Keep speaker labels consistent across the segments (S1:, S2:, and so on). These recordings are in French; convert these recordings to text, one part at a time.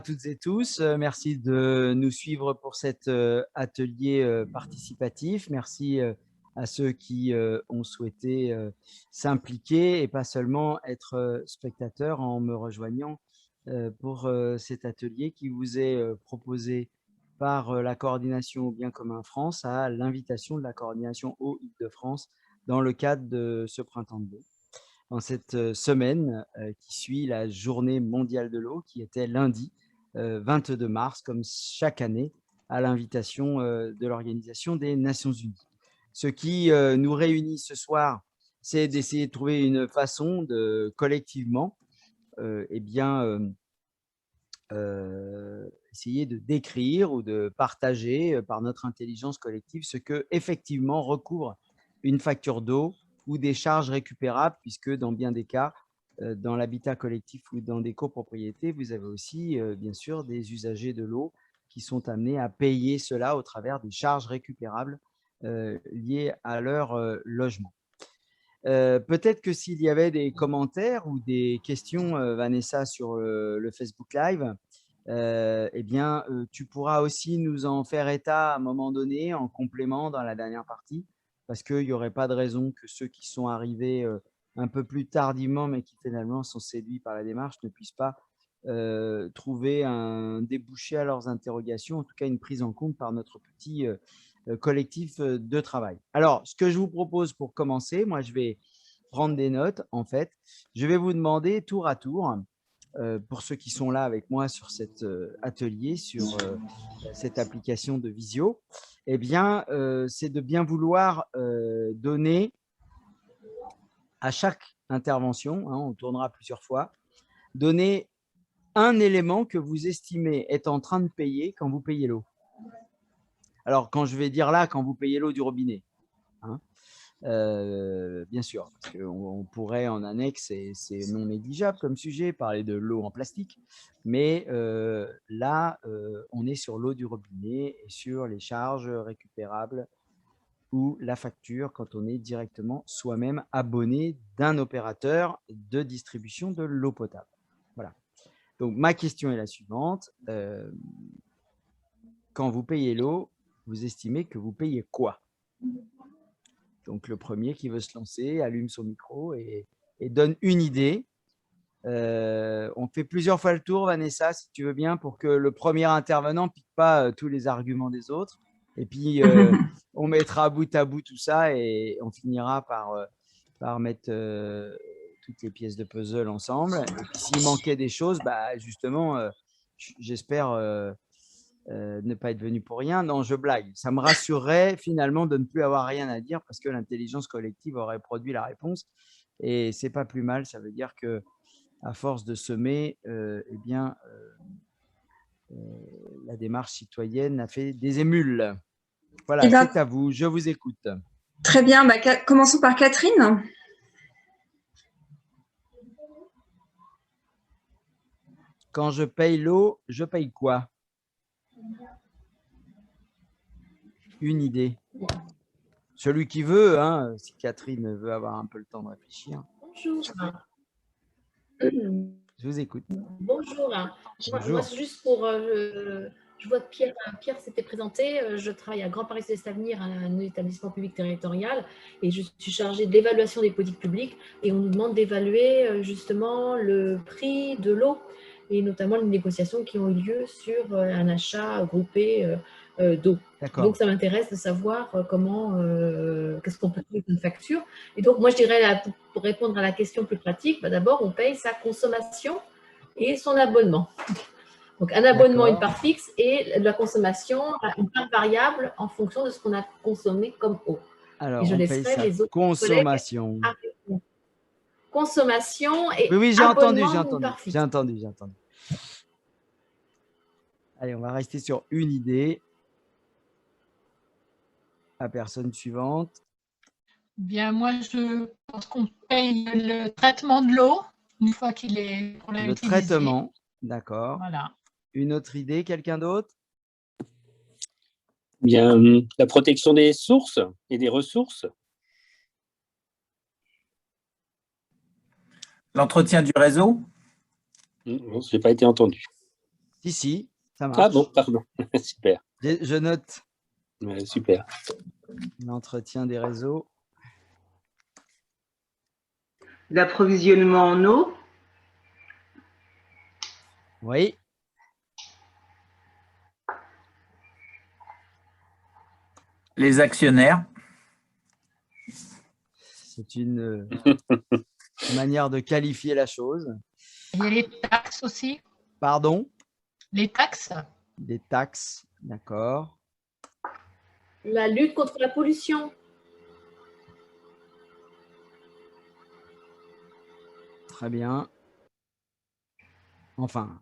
S1: Toutes et tous, merci de nous suivre pour cet atelier participatif. Merci à ceux qui ont souhaité s'impliquer et pas seulement être spectateurs en me rejoignant pour cet atelier qui vous est proposé par la coordination au bien commun France à l'invitation de la coordination Eau Île-de-France dans le cadre de ce printemps de l'eau. Dans cette semaine qui suit la journée mondiale de l'eau qui était lundi 22 mars, comme chaque année, à l'invitation de l'Organisation des Nations Unies. Ce qui nous réunit ce soir, c'est d'essayer de trouver une façon de collectivement essayer de décrire ou de partager par notre intelligence collective ce que effectivement recouvre une facture d'eau ou des charges récupérables, puisque dans bien des cas, dans l'habitat collectif ou dans des copropriétés, vous avez aussi, bien sûr, des usagers de l'eau qui sont amenés à payer cela au travers des charges récupérables liées à leur logement. Peut-être que s'il y avait des commentaires ou des questions, Vanessa, sur le Facebook Live, tu pourras aussi nous en faire état à un moment donné, en complément dans la dernière partie, parce qu'il n'y aurait pas de raison que ceux qui sont arrivés un peu plus tardivement, mais qui finalement sont séduits par la démarche, ne puissent pas trouver un débouché à leurs interrogations, en tout cas une prise en compte par notre petit collectif de travail. Alors, ce que je vous propose pour commencer, moi je vais prendre des notes en fait. Je vais vous demander tour à tour, pour ceux qui sont là avec moi sur cet atelier, sur cette application de visio, c'est de bien vouloir donner à chaque intervention, on tournera plusieurs fois, donner un élément que vous estimez être en train de payer quand vous payez l'eau. Alors, quand je vais dire là, quand vous payez l'eau du robinet, bien sûr, parce qu'on pourrait en annexe, et c'est non négligeable comme sujet, parler de l'eau en plastique, mais là, on est sur l'eau du robinet et sur les charges récupérables ou la facture quand on est directement soi-même abonné d'un opérateur de distribution de l'eau potable. Voilà. Donc, ma question est la suivante. Quand vous payez l'eau, vous estimez que vous payez quoi? Donc, le premier qui veut se lancer allume son micro et donne une idée. On fait plusieurs fois le tour, Vanessa, si tu veux bien, pour que le premier intervenant ne pique pas tous les arguments des autres. Et puis, on mettra bout à bout tout ça et on finira par mettre toutes les pièces de puzzle ensemble. Et puis, s'il manquait des choses, justement, j'espère ne pas être venu pour rien. Non, je blague. Ça me rassurerait finalement de ne plus avoir rien à dire parce que l'intelligence collective aurait produit la réponse. Et c'est pas plus mal. Ça veut dire que à force de semer, la démarche citoyenne a fait des émules. Voilà, c'est à vous. Je vous écoute.
S2: Très bien. Commençons par Catherine.
S1: Quand je paye l'eau, je paye quoi? Une idée. Celui qui veut, si Catherine veut avoir un peu le temps de réfléchir.
S3: Bonjour.
S1: Je vous écoute.
S3: Bonjour. Moi c'est juste pour... je vois que Pierre s'était présenté. Je travaille à Grand Paris Sud-Est Avenir, un établissement public territorial, et je suis chargée de l'évaluation des politiques publiques. Et on nous demande d'évaluer justement le prix de l'eau, et notamment les négociations qui ont eu lieu sur un achat groupé d'eau. Donc, ça m'intéresse de savoir qu'est-ce qu'on peut trouver comme facture. Et donc, moi, je dirais, pour répondre à la question plus pratique, d'abord, on paye sa consommation et son abonnement. Donc, un abonnement, une part fixe, et la consommation, une part variable en fonction de ce qu'on a consommé comme eau.
S1: Alors,
S3: et je
S1: on
S3: laisserai
S1: paye sa
S3: les autres
S1: consommation.
S3: Consommation et
S1: oui, j'ai entendu. Allez, on va rester sur une idée. La personne suivante.
S4: Bien, moi, je pense qu'on paye le traitement de l'eau une fois qu'il est pour
S1: le traitement, d'accord.
S4: Voilà.
S1: Une autre idée, quelqu'un d'autre?
S5: Bien, la protection des sources et des ressources.
S6: L'entretien du réseau?
S5: Non, je n'ai pas été entendu.
S1: Si, ça marche.
S5: Ah bon, pardon. Super.
S1: Je note
S5: Ouais, super.
S1: l'entretien des réseaux.
S6: L'approvisionnement en eau.
S1: Oui.
S7: Les actionnaires.
S1: C'est une manière de qualifier la chose.
S4: Il y a les taxes aussi.
S1: Pardon?
S4: Les taxes.
S1: Des taxes, d'accord.
S3: La lutte contre la pollution.
S1: Très bien. Enfin,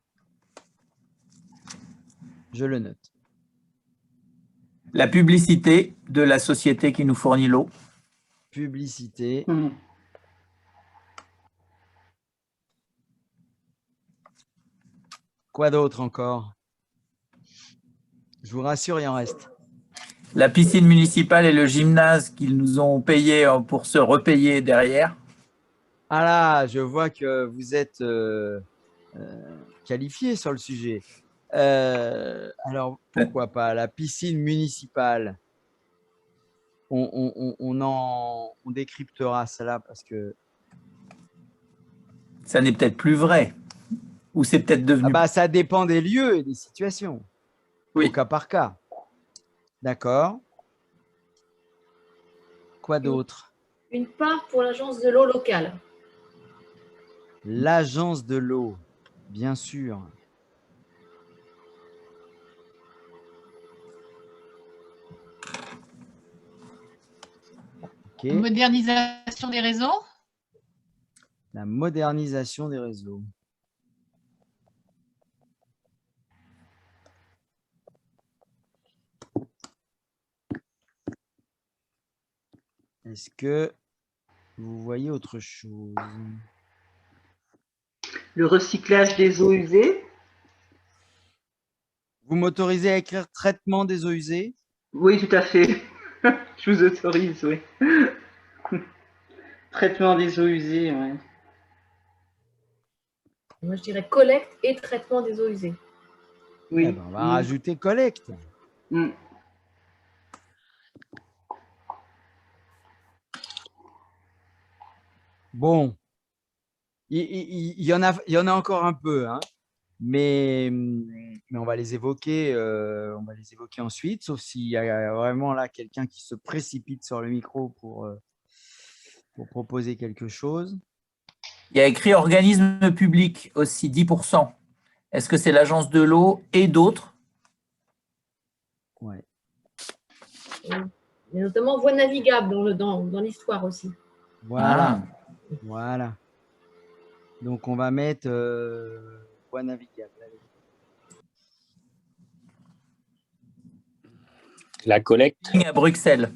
S1: je le note.
S7: La publicité de la société qui nous fournit l'eau.
S1: Publicité. Quoi d'autre encore? Je vous rassure, il en reste.
S7: La piscine municipale et le gymnase qu'ils nous ont payé pour se repayer derrière.
S1: Ah là, je vois que vous êtes qualifié sur le sujet. Alors, pourquoi pas la piscine municipale? On décryptera cela parce que…
S7: Ça n'est peut-être plus vrai. Ou c'est peut-être devenu…
S1: Ah bah, ça dépend des lieux et des situations.
S7: Oui.
S1: Au cas par cas. D'accord. Quoi d'autre?
S3: Une part pour l'agence de l'eau locale.
S1: L'agence de l'eau, bien sûr.
S4: La modernisation des réseaux.
S1: La modernisation des réseaux. Est-ce que vous voyez autre chose?
S6: Le recyclage des eaux usées.
S1: Vous m'autorisez à écrire traitement des eaux usées?
S6: Oui, tout à fait. Je vous autorise, oui. Traitement des eaux usées, oui.
S3: Moi, je dirais collecte et traitement des eaux usées.
S6: Oui.
S1: Eh ben, on va rajouter collecte. Bon, il y en a encore un peu, hein, mais on va les évoquer, ensuite, sauf s'il y a vraiment là quelqu'un qui se précipite sur le micro pour proposer quelque chose.
S7: Il y a écrit organisme public aussi, 10%. Est-ce que c'est l'agence de l'eau et d'autres?
S1: Ouais.
S3: Et notamment voie navigable dans l'histoire aussi.
S1: Voilà. Voilà. Donc, on va mettre voie navigable. Allez.
S5: La collecte.
S7: À Bruxelles.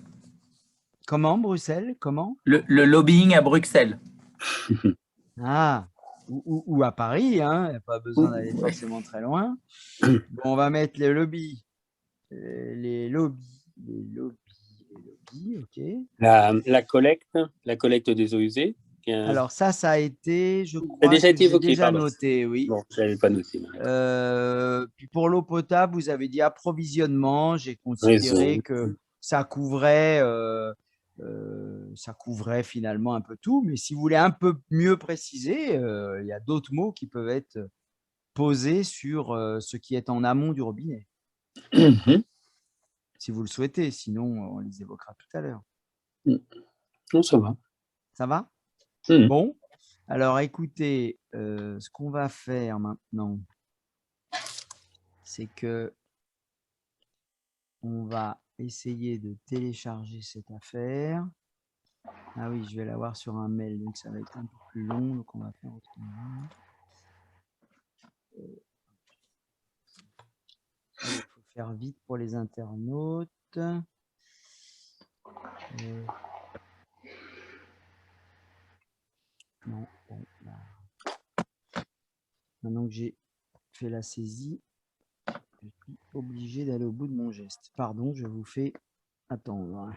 S1: Comment, Bruxelles? Comment?
S7: Le lobbying à Bruxelles.
S1: Ah, ou à Paris, hein, il n'y a pas besoin d'aller forcément très loin. Bon, on va mettre les lobbies. Les lobbies, ok.
S5: La collecte des eaux usées.
S1: Alors ça a été, je crois,
S5: déjà été évoqué,
S1: déjà noté, oui.
S5: Bon, je n'avais pas noté.
S1: Puis pour l'eau potable, vous avez dit approvisionnement. J'ai considéré que ça couvrait finalement un peu tout. Mais si vous voulez un peu mieux préciser, il y a d'autres mots qui peuvent être posés sur ce qui est en amont du robinet. Si vous le souhaitez, sinon on les évoquera tout à l'heure.
S5: Non, ça va.
S1: Ça va? Bon, alors écoutez, ce qu'on va faire maintenant, c'est que on va essayer de télécharger cette affaire. Ah oui, je vais l'avoir sur un mail, donc ça va être un peu plus long, donc on va faire autrement. Il faut faire vite pour les internautes. Non, bon, là. Maintenant que j'ai fait la saisie, je suis obligé d'aller au bout de mon geste. Pardon, je vous fais attendre.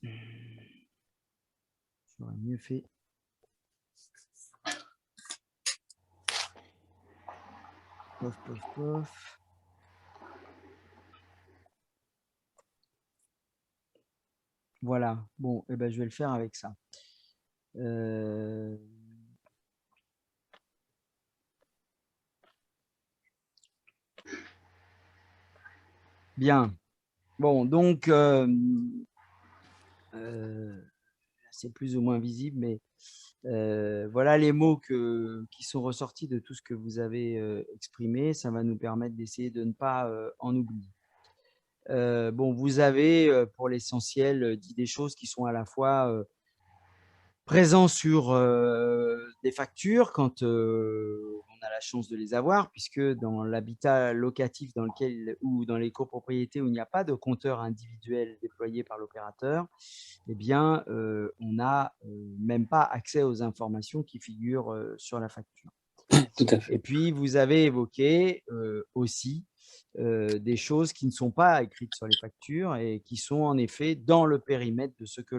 S1: J'aurais mieux fait. Pof, pof, pof. Voilà. Bon, eh ben, je vais le faire avec ça. Bien. Bon, donc, c'est plus ou moins visible, mais voilà les mots qui sont ressortis de tout ce que vous avez exprimé. Ça va nous permettre d'essayer de ne pas en oublier. Bon, vous avez, pour l'essentiel, dit des choses qui sont à la fois présents sur des factures quand on a la chance de les avoir, puisque dans l'habitat locatif dans lequel ou dans les copropriétés où il n'y a pas de compteur individuel déployé par l'opérateur, eh bien, on n'a même pas accès aux informations qui figurent sur la facture.
S5: Tout à fait.
S1: Et puis, vous avez évoqué aussi des choses qui ne sont pas écrites sur les factures et qui sont en effet dans le périmètre de ce que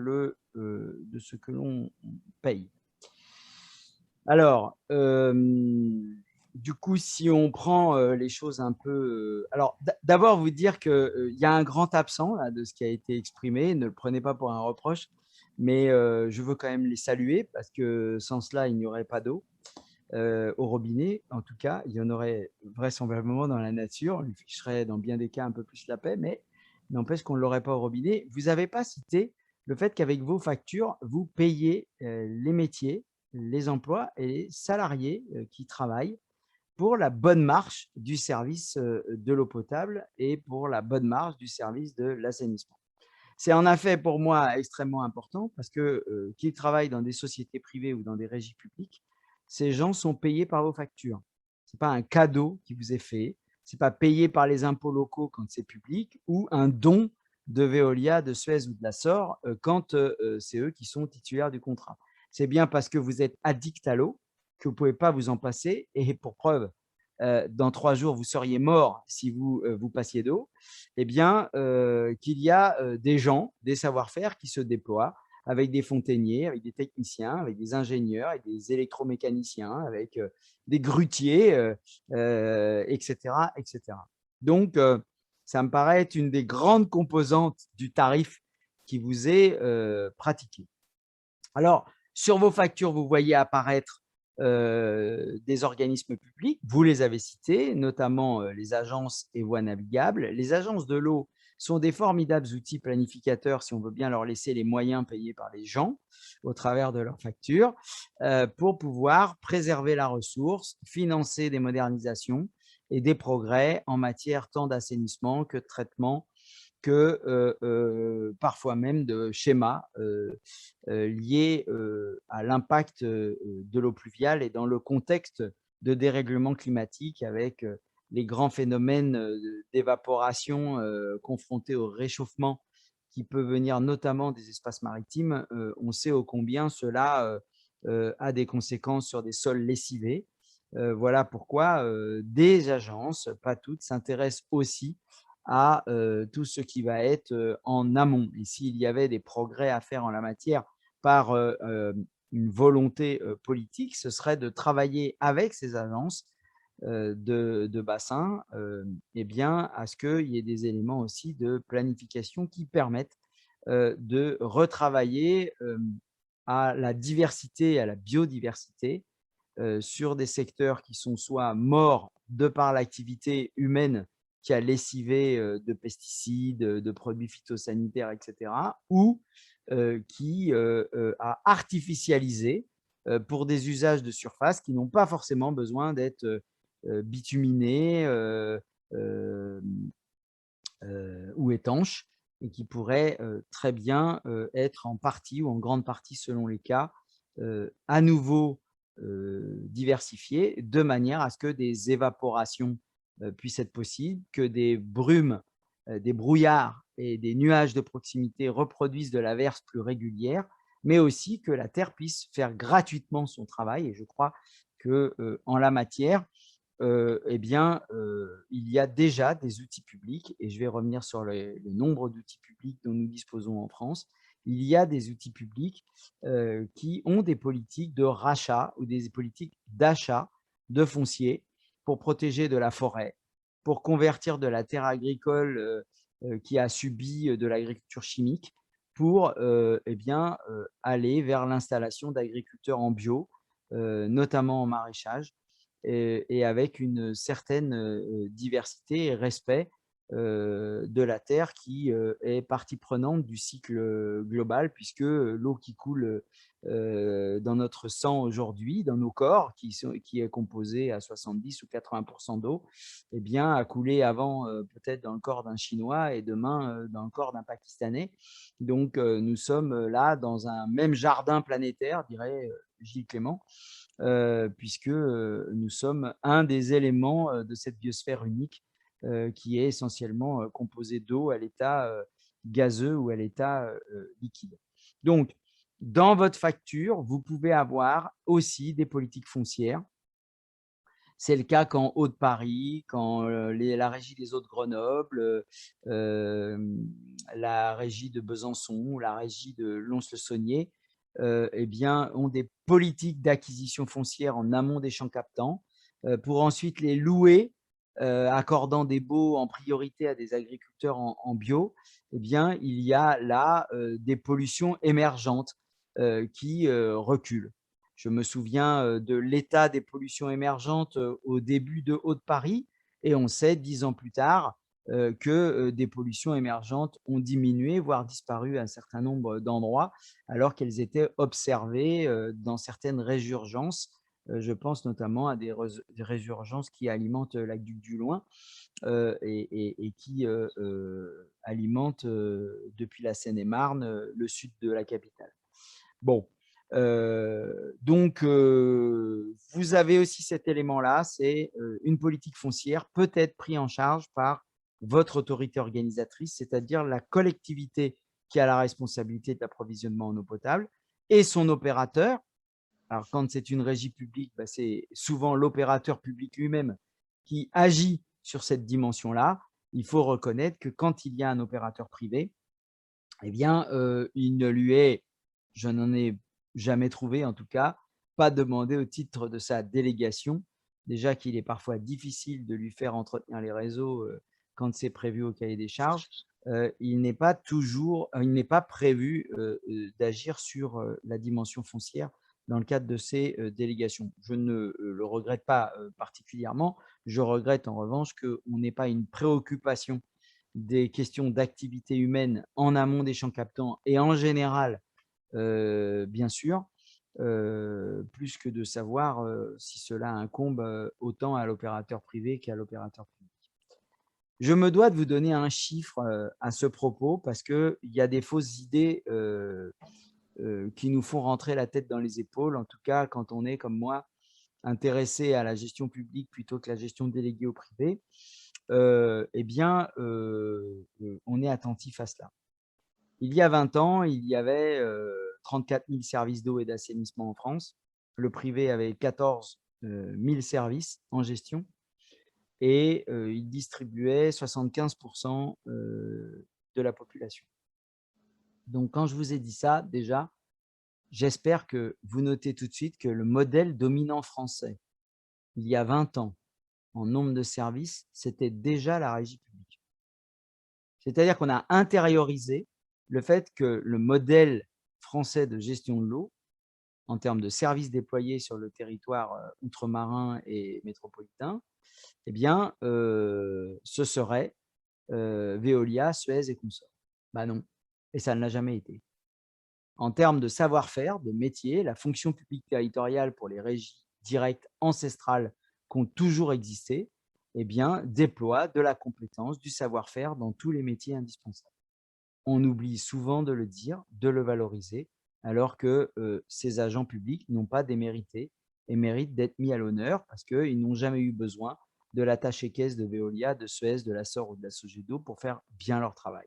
S1: l'on paye. Alors, du coup, si on prend les choses un peu… alors, d'abord, vous dire qu'il y a un grand absent là, de ce qui a été exprimé. Ne le prenez pas pour un reproche, mais je veux quand même les saluer parce que sans cela, il n'y aurait pas d'eau. Au robinet, en tout cas, il y en aurait vraisemblablement dans la nature. On lui ficherait dans bien des cas un peu plus la paix, mais n'empêche qu'on ne l'aurait pas au robinet. Vous n'avez pas cité le fait qu'avec vos factures, vous payez les métiers, les emplois et les salariés qui travaillent pour la bonne marche du service de l'eau potable et pour la bonne marche du service de l'assainissement. C'est en effet pour moi extrêmement important parce que qu'ils travaillent dans des sociétés privées ou dans des régies publiques, ces gens sont payés par vos factures. Ce n'est pas un cadeau qui vous est fait, ce n'est pas payé par les impôts locaux quand c'est public ou un don de Veolia, de Suez ou de la SOR quand c'est eux qui sont titulaires du contrat. C'est bien parce que vous êtes addict à l'eau que vous ne pouvez pas vous en passer et pour preuve, dans 3 jours, vous seriez mort si vous vous passiez d'eau, eh bien, qu'il y a des gens, des savoir-faire qui se déploient avec des fontainiers, avec des techniciens, avec des ingénieurs, avec des électromécaniciens, avec des grutiers, etc., etc. Donc, ça me paraît être une des grandes composantes du tarif qui vous est pratiqué. Alors, sur vos factures, vous voyez apparaître des organismes publics, vous les avez cités, notamment les agences et voies navigables. Les agences de l'eau sont des formidables outils planificateurs si on veut bien leur laisser les moyens payés par les gens au travers de leurs factures pour pouvoir préserver la ressource, financer des modernisations et des progrès en matière tant d'assainissement que de traitement que parfois même de schémas liés à l'impact de l'eau pluviale et dans le contexte de dérèglement climatique avec les grands phénomènes d'évaporation confrontés au réchauffement qui peut venir notamment des espaces maritimes. On sait ô combien cela a des conséquences sur des sols lessivés. Voilà pourquoi des agences, pas toutes, s'intéressent aussi à tout ce qui va être en amont. Et s'il y avait des progrès à faire en la matière par une volonté politique, ce serait de travailler avec ces agences de bassin eh bien, à ce qu'il y ait des éléments aussi de planification qui permettent de retravailler à la diversité, à la biodiversité sur des secteurs qui sont soit morts de par l'activité humaine qui a lessivé de pesticides, de produits phytosanitaires, etc., ou qui a artificialisé pour des usages de surface qui n'ont pas forcément besoin d'être bituminés ou étanches et qui pourraient très bien être en partie ou en grande partie, selon les cas, à nouveau diversifiés de manière à ce que des évaporations puissent être possibles, que des brumes, des brouillards et des nuages de proximité reproduisent de l'averse plus régulière, mais aussi que la Terre puisse faire gratuitement son travail. Et je crois qu'en la matière, eh bien, il y a déjà des outils publics, et je vais revenir sur le nombre d'outils publics dont nous disposons en France. Il y a des outils publics qui ont des politiques de rachat ou des politiques d'achat de foncier pour protéger de la forêt, pour convertir de la terre agricole qui a subi de l'agriculture chimique, pour aller vers l'installation d'agriculteurs en bio, notamment en maraîchage, et avec une certaine diversité et respect de la terre qui est partie prenante du cycle global, puisque l'eau qui coule dans notre sang aujourd'hui, dans nos corps, qui est composé à 70 ou 80% d'eau, eh bien, a coulé avant peut-être dans le corps d'un Chinois et demain dans le corps d'un Pakistanais. Donc, nous sommes là dans un même jardin planétaire, dirait Gilles Clément, puisque nous sommes un des éléments de cette biosphère unique qui est essentiellement composée d'eau à l'état gazeux ou à l'état liquide. Donc, dans votre facture, vous pouvez avoir aussi des politiques foncières. C'est le cas qu'en Haut-de-Paris, quand la régie des Eaux de Grenoble, la régie de Besançon, la régie de Lons-le-Saunier, ont des politiques d'acquisition foncière en amont des champs captants pour ensuite les louer, accordant des baux en priorité à des agriculteurs en bio. Il y a là des pollutions émergentes qui reculent. Je me souviens de l'état des pollutions émergentes au début de Haut-de-Paris, et on sait 10 ans plus tard que des pollutions émergentes ont diminué, voire disparu à un certain nombre d'endroits, alors qu'elles étaient observées dans certaines résurgences. Je pense notamment à des résurgences qui alimentent l'aqueduc du Loing et qui alimentent depuis la Seine-et-Marne le sud de la capitale. Bon, donc vous avez aussi cet élément-là, c'est une politique foncière peut être prise en charge par votre autorité organisatrice, c'est-à-dire la collectivité qui a la responsabilité de l'approvisionnement en eau potable et son opérateur. Alors, quand c'est une régie publique, c'est souvent l'opérateur public lui-même qui agit sur cette dimension-là. Il faut reconnaître que quand il y a un opérateur privé, il ne lui est, je n'en ai jamais trouvé en tout cas, pas demandé au titre de sa délégation. Déjà qu'il est parfois difficile de lui faire entretenir les réseaux quand c'est prévu au cahier des charges. Il n'est pas prévu d'agir sur la dimension foncière dans le cadre de ces délégations. Je ne le regrette pas particulièrement. Je regrette en revanche qu'on n'ait pas une préoccupation des questions d'activité humaine en amont des champs captants et en général, bien sûr, plus que de savoir si cela incombe autant à l'opérateur privé qu'à l'opérateur public. Je me dois de vous donner un chiffre à ce propos parce qu'il y a des fausses idées qui nous font rentrer la tête dans les épaules, en tout cas quand on est comme moi intéressé à la gestion publique plutôt que la gestion déléguée au privé. On est attentif à cela. Il y a 20 ans, il y avait 34 000 services d'eau et d'assainissement en France. Le privé avait 14 000 services en gestion et il distribuait 75% de la population. Donc, quand je vous ai dit ça, déjà, j'espère que vous notez tout de suite que le modèle dominant français, il y a 20 ans, en nombre de services, c'était déjà la régie publique. C'est-à-dire qu'on a intériorisé le fait que le modèle français de gestion de l'eau, en termes de services déployés sur le territoire outre-marin et métropolitain, ce serait Veolia, Suez et consorts. Non, et ça ne l'a jamais été. En termes de savoir-faire, de métier, la fonction publique territoriale pour les régies directes ancestrales qui ont toujours existé, déploie de la compétence, du savoir-faire dans tous les métiers indispensables. On oublie souvent de le dire, de le valoriser, alors que ces agents publics n'ont pas démérité et méritent d'être mis à l'honneur parce qu'ils n'ont jamais eu besoin de la tâche équestre de Veolia, de Suez, de la SOR ou de la Sogedo pour faire bien leur travail.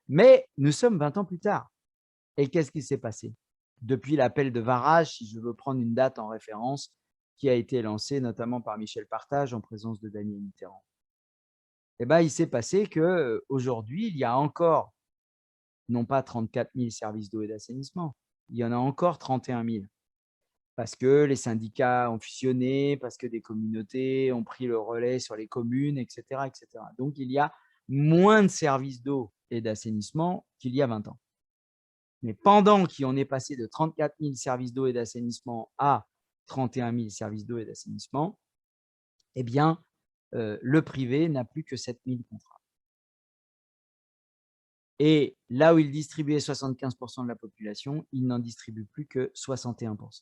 S1: Mais nous sommes 20 ans plus tard. Et qu'est-ce qui s'est passé? Depuis l'appel de Varage, si je veux prendre une date en référence, qui a été lancé notamment par Michel Partage en présence de Daniel Mitterrand. Il s'est passé qu'aujourd'hui, il y a encore, non pas 34 000 services d'eau et d'assainissement, il y en a encore 31 000. parce que les syndicats ont fusionné, parce que des communautés ont pris le relais sur les communes, etc., etc. Donc, il y a moins de services d'eau et d'assainissement qu'il y a 20 ans. Mais pendant qu'on est passé de 34 000 services d'eau et d'assainissement à 31 000 services d'eau et d'assainissement, eh bien, le privé n'a plus que 7 000 contrats. Et là où il distribuait 75% de la population, il n'en distribue plus que 61%.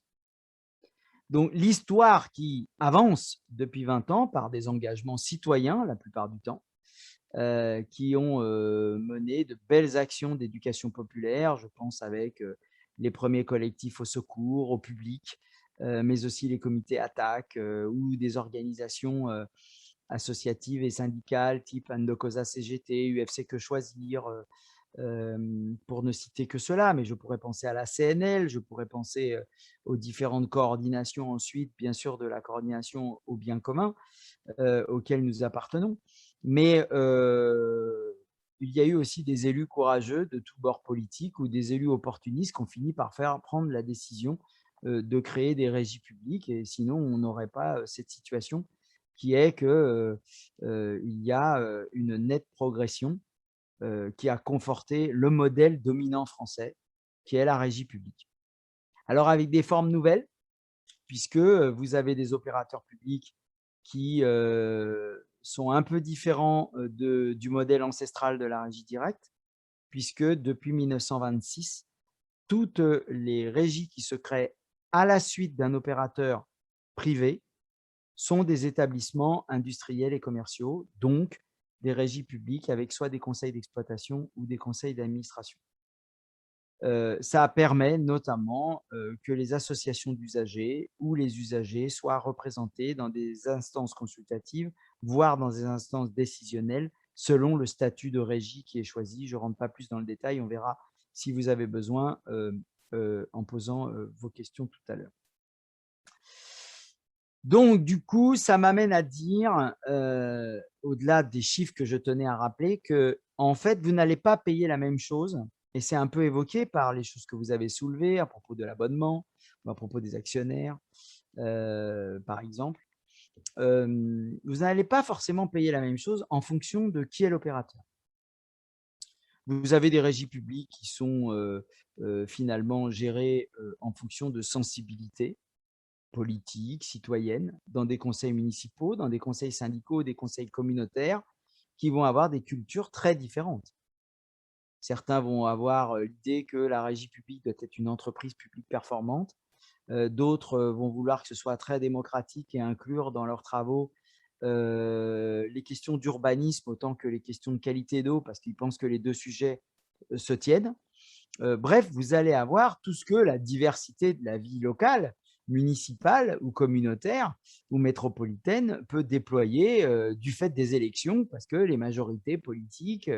S1: Donc, l'histoire qui avance depuis 20 ans par des engagements citoyens, la plupart du temps, qui ont mené de belles actions d'éducation populaire, je pense avec les premiers collectifs au secours, au public, mais aussi les comités attaques ou des organisations associatives et syndicales type Andocosa CGT, UFC Que Choisir, pour ne citer que cela, mais je pourrais penser à la CNL, je pourrais penser aux différentes coordinations ensuite, bien sûr, de la coordination au bien commun auquel nous appartenons. Mais il y a eu aussi des élus courageux de tous bords politiques ou des élus opportunistes qui ont fini par faire prendre la décision de créer des régies publiques, et sinon on n'aurait pas cette situation qui est que il y a une nette progression qui a conforté le modèle dominant français, qui est la régie publique. Alors avec des formes nouvelles, puisque vous avez des opérateurs publics qui sont un peu différents du modèle ancestral de la régie directe, puisque depuis 1926, toutes les régies qui se créent à la suite d'un opérateur privé sont des établissements industriels et commerciaux, donc des régies publiques avec soit des conseils d'exploitation ou des conseils d'administration. Ça permet notamment que les associations d'usagers ou les usagers soient représentés dans des instances consultatives, voire dans des instances décisionnelles, selon le statut de régie qui est choisi. Je ne rentre pas plus dans le détail, on verra si vous avez besoin en posant vos questions tout à l'heure. Donc, du coup, ça m'amène à dire, au-delà des chiffres que je tenais à rappeler, que en fait, vous n'allez pas payer la même chose, et c'est un peu évoqué par les choses que vous avez soulevées à propos de l'abonnement, ou à propos des actionnaires, par exemple. Vous n'allez pas forcément payer la même chose en fonction de qui est l'opérateur. Vous avez des régies publiques qui sont finalement gérées en fonction de sensibilité politique, citoyenne, dans des conseils municipaux, dans des conseils syndicaux, des conseils communautaires, qui vont avoir des cultures très différentes. Certains vont avoir l'idée que la régie publique doit être une entreprise publique performante. D'autres vont vouloir que ce soit très démocratique et inclure dans leurs travaux les questions d'urbanisme autant que les questions de qualité d'eau, parce qu'ils pensent que les deux sujets se tiennent. Bref, vous allez avoir tout ce que la diversité de la vie locale, municipale ou communautaire ou métropolitaine peut déployer du fait des élections, parce que les majorités politiques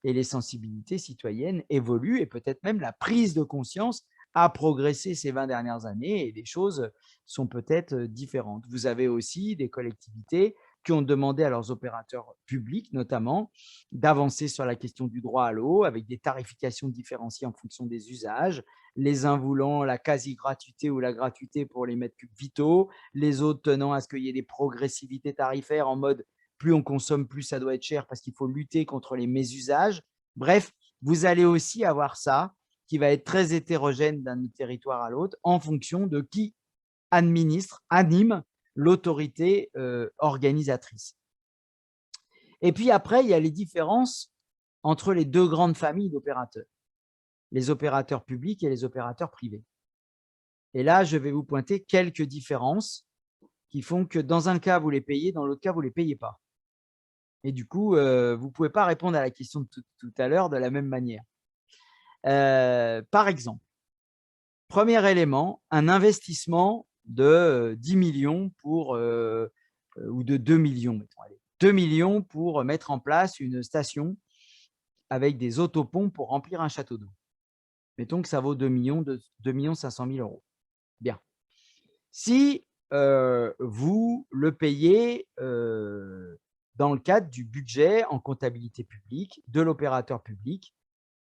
S1: et les sensibilités citoyennes évoluent, et peut-être même la prise de conscience a progressé ces 20 dernières années et les choses sont peut-être différentes. Vous avez aussi des collectivités qui ont demandé à leurs opérateurs publics, notamment, d'avancer sur la question du droit à l'eau avec des tarifications différenciées en fonction des usages, les uns voulant la quasi-gratuité ou la gratuité pour les mètres cubes vitaux, les autres tenant à ce qu'il y ait des progressivités tarifaires en mode plus on consomme, plus ça doit être cher parce qu'il faut lutter contre les mésusages. Bref, vous allez aussi avoir ça qui va être très hétérogène d'un territoire à l'autre en fonction de qui administre, anime l'autorité organisatrice. Et puis après, il y a les différences entre les deux grandes familles d'opérateurs, les opérateurs publics et les opérateurs privés. Et là, je vais vous pointer quelques différences qui font que dans un cas, vous les payez, dans l'autre cas, vous ne les payez pas. Et du coup, vous ne pouvez pas répondre à la question de tout à l'heure de la même manière. Par exemple, premier élément, un investissement de 10 millions pour, ou de 2 millions, mettons, allez, 2 millions pour mettre en place une station avec des autopompes pour remplir un château d'eau. Mettons que ça vaut 2 500 000 euros. Bien. Si vous le payez dans le cadre du budget en comptabilité publique de l'opérateur public,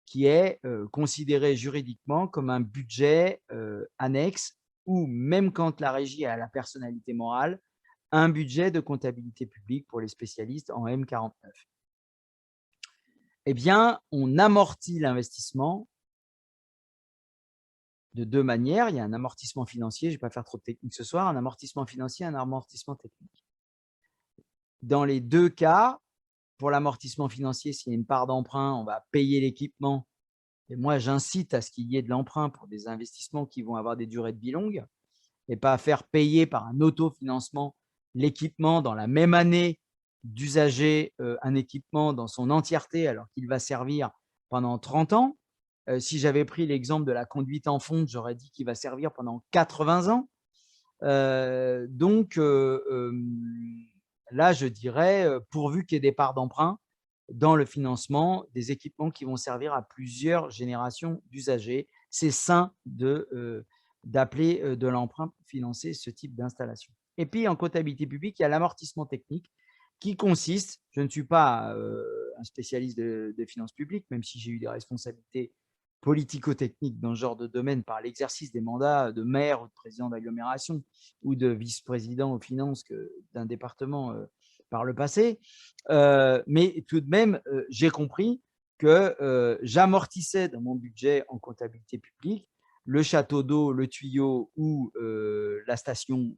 S1: qui est considéré juridiquement comme un budget annexe ou même quand la régie a la personnalité morale, un budget de comptabilité publique pour les spécialistes en M49. Eh bien, on amortit l'investissement de deux manières. Il y a un amortissement financier, je ne vais pas faire trop de technique ce soir, un amortissement financier, un amortissement technique. Dans les deux cas, pour l'amortissement financier, s'il y a une part d'emprunt, on va payer l'équipement. Et moi, j'incite à ce qu'il y ait de l'emprunt pour des investissements qui vont avoir des durées de vie longues et pas à faire payer par un autofinancement l'équipement dans la même année d'usager un équipement dans son entièreté alors qu'il va servir pendant 30 ans. Si j'avais pris l'exemple de la conduite en fonte, j'aurais dit qu'il va servir pendant 80 ans. Donc, là, je dirais, pourvu qu'il y ait des parts d'emprunt dans le financement des équipements qui vont servir à plusieurs générations d'usagers, c'est sain d'appeler de l'emprunt pour financer ce type d'installation. Et puis, en comptabilité publique, il y a l'amortissement technique qui consiste, je ne suis pas un spécialiste des finances publiques, même si j'ai eu des responsabilités politico-techniques dans ce genre de domaine par l'exercice des mandats de maire ou de président d'agglomération ou de vice-président aux finances d'un département par le passé. Mais tout de même, j'ai compris que j'amortissais dans mon budget en comptabilité publique le château d'eau, le tuyau ou la station,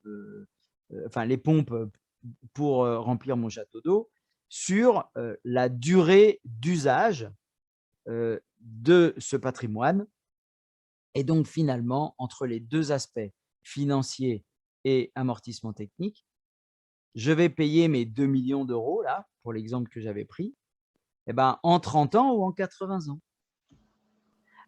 S1: enfin les pompes pour remplir mon château d'eau sur la durée d'usage de ce patrimoine. Et donc, finalement, entre les deux aspects, financiers et amortissement technique, je vais payer mes 2 millions d'euros, là, pour l'exemple que j'avais pris, eh ben, en 30 ans ou en 80 ans.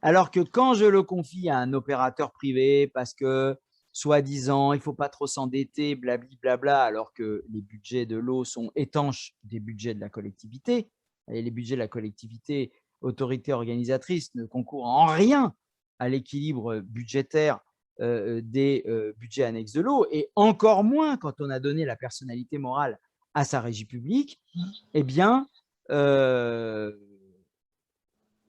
S1: Alors que quand je le confie à un opérateur privé, parce que, soi-disant, il ne faut pas trop s'endetter, blablabla, alors que les budgets de l'eau sont étanches des budgets de la collectivité, et les budgets de la collectivité, autorité organisatrice, ne concourent en rien à l'équilibre budgétaire des budgets annexes de l'eau, et encore moins quand on a donné la personnalité morale à sa régie publique, eh bien,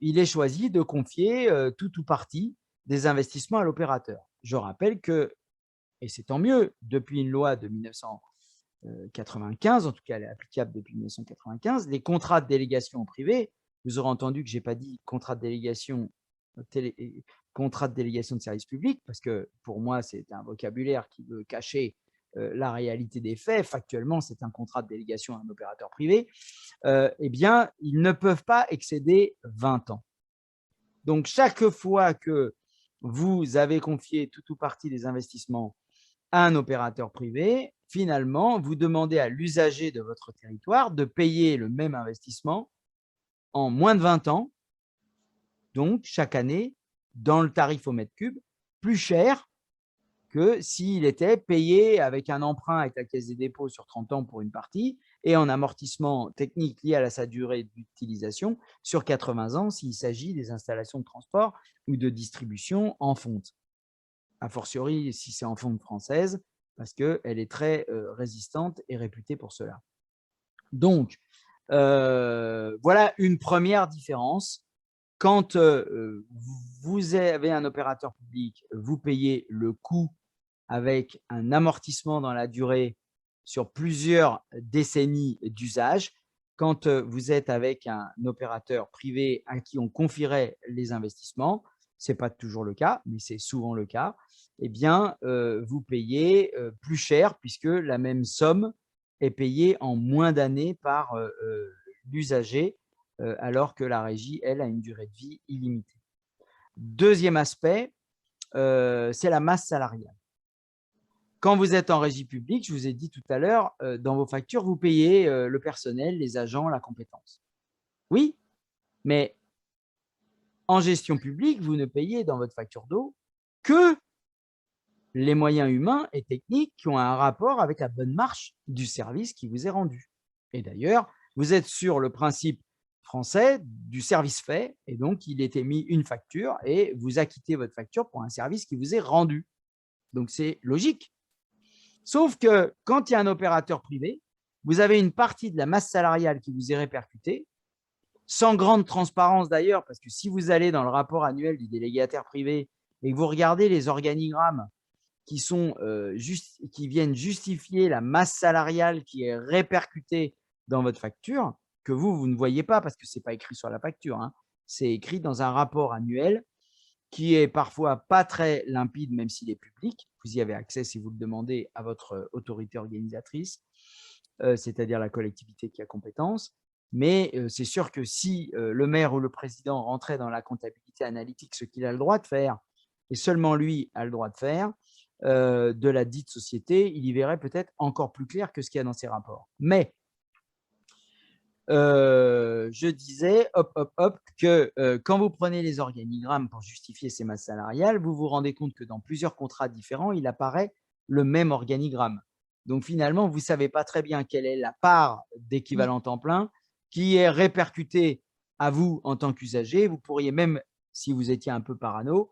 S1: il est choisi de confier tout ou partie des investissements à l'opérateur. Je rappelle que, et c'est tant mieux, depuis une loi de 1995, en tout cas elle est applicable depuis 1995, les contrats de délégation privée, vous aurez entendu que je n'ai pas dit contrat de délégation de service public, parce que pour moi, c'est un vocabulaire qui veut cacher la réalité des faits. Factuellement, c'est un contrat de délégation à un opérateur privé. Eh bien, ils ne peuvent pas excéder 20 ans. Donc, chaque fois que vous avez confié tout ou partie des investissements à un opérateur privé, finalement, vous demandez à l'usager de votre territoire de payer le même investissement en moins de 20 ans, donc chaque année, dans le tarif au mètre cube, plus cher que s'il était payé avec un emprunt avec la Caisse des dépôts sur 30 ans pour une partie et en amortissement technique lié à sa durée d'utilisation sur 80 ans s'il s'agit des installations de transport ou de distribution en fonte. A fortiori, si c'est en fonte française, parce qu'elle est très résistante et réputée pour cela. Donc, voilà une première différence. Quand vous avez un opérateur public, vous payez le coût avec un amortissement dans la durée sur plusieurs décennies d'usage. Quand vous êtes avec un opérateur privé à qui on confierait les investissements, ce n'est pas toujours le cas, mais c'est souvent le cas, eh bien, vous payez plus cher puisque la même somme est payée en moins d'années par l'usager, alors que la régie, elle, a une durée de vie illimitée. Deuxième aspect, c'est la masse salariale. Quand vous êtes en régie publique, je vous ai dit tout à l'heure, dans vos factures, vous payez le personnel, les agents, la compétence. Oui, mais en gestion publique, vous ne payez dans votre facture d'eau que les moyens humains et techniques qui ont un rapport avec la bonne marche du service qui vous est rendu. Et d'ailleurs, vous êtes sur le principe français du service fait, et donc il est émis une facture et vous acquittez votre facture pour un service qui vous est rendu. Donc c'est logique. Sauf que quand il y a un opérateur privé, vous avez une partie de la masse salariale qui vous est répercutée, sans grande transparence d'ailleurs, parce que si vous allez dans le rapport annuel du délégataire privé et que vous regardez les organigrammes qui viennent justifier la masse salariale qui est répercutée dans votre facture, que vous ne voyez pas parce que ce n'est pas écrit sur la facture, hein. C'est écrit dans un rapport annuel qui est parfois pas très limpide, même s'il est public. Vous y avez accès si vous le demandez à votre autorité organisatrice, c'est-à-dire la collectivité qui a compétence. Mais c'est sûr que si le maire ou le président rentrait dans la comptabilité analytique, ce qu'il a le droit de faire, et seulement lui a le droit de faire, de la dite société, il y verrait peut-être encore plus clair que ce qu'il y a dans ces rapports. Mais je disais, que quand vous prenez les organigrammes pour justifier ces masses salariales, vous vous rendez compte que dans plusieurs contrats différents, il apparaît le même organigramme. Donc finalement, vous ne savez pas très bien quelle est la part d'équivalent temps plein qui est répercutée à vous en tant qu'usager. Vous pourriez même, si vous étiez un peu parano,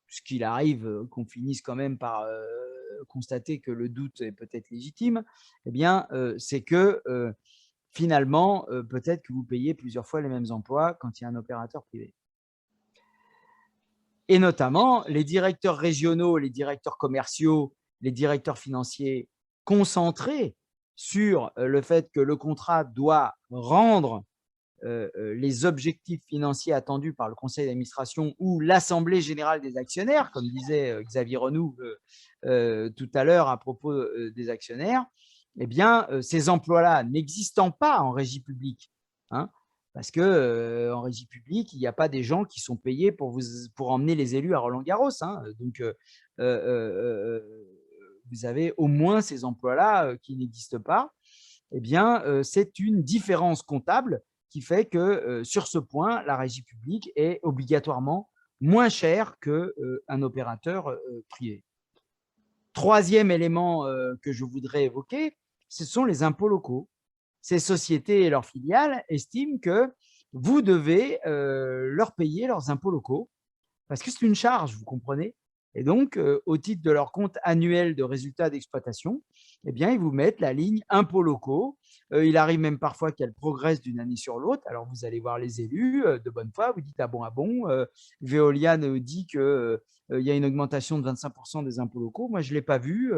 S1: puisqu'il arrive qu'on finisse quand même par constater que le doute est peut-être légitime, eh bien, c'est que finalement, peut-être que vous payez plusieurs fois les mêmes emplois quand il y a un opérateur privé. Et notamment, les directeurs régionaux, les directeurs commerciaux, les directeurs financiers concentrés sur le fait que le contrat doit rendre les objectifs financiers attendus par le conseil d'administration ou l'assemblée générale des actionnaires, comme disait Xavier Renoux tout à l'heure à propos des actionnaires, eh bien, ces emplois-là n'existant pas en régie publique, hein, parce qu'en régie publique, il n'y a pas des gens qui sont payés pour emmener les élus à Roland-Garros, hein, donc vous avez au moins ces emplois-là qui n'existent pas. Eh bien, c'est une différence comptable qui fait que sur ce point, la régie publique est obligatoirement moins chère qu'un opérateur privé. Troisième élément que je voudrais évoquer, ce sont les impôts locaux. Ces sociétés et leurs filiales estiment que vous devez leur payer leurs impôts locaux parce que c'est une charge, vous comprenez. Et donc, au titre de leur compte annuel de résultats d'exploitation, eh bien, ils vous mettent la ligne impôts locaux. Il arrive même parfois qu'elle progresse d'une année sur l'autre. Alors, vous allez voir les élus de bonne foi, vous dites « ah bon ». Veolia dit qu'il y a une augmentation de 25% des impôts locaux. Moi, je ne l'ai pas vu.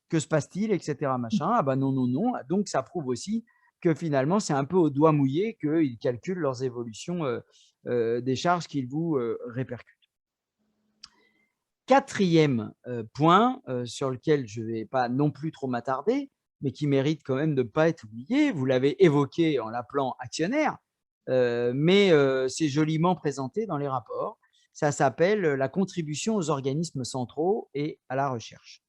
S1: Que se passe-t-il, etc. Machin. Ah ben non. Donc, ça prouve aussi que finalement, c'est un peu au doigt mouillé qu'ils calculent leurs évolutions des charges qu'ils vous répercutent. Quatrième point sur lequel je ne vais pas non plus trop m'attarder, mais qui mérite quand même de ne pas être oublié, vous l'avez évoqué en l'appelant actionnaire, mais c'est joliment présenté dans les rapports. Ça s'appelle la contribution aux organismes centraux et à la recherche.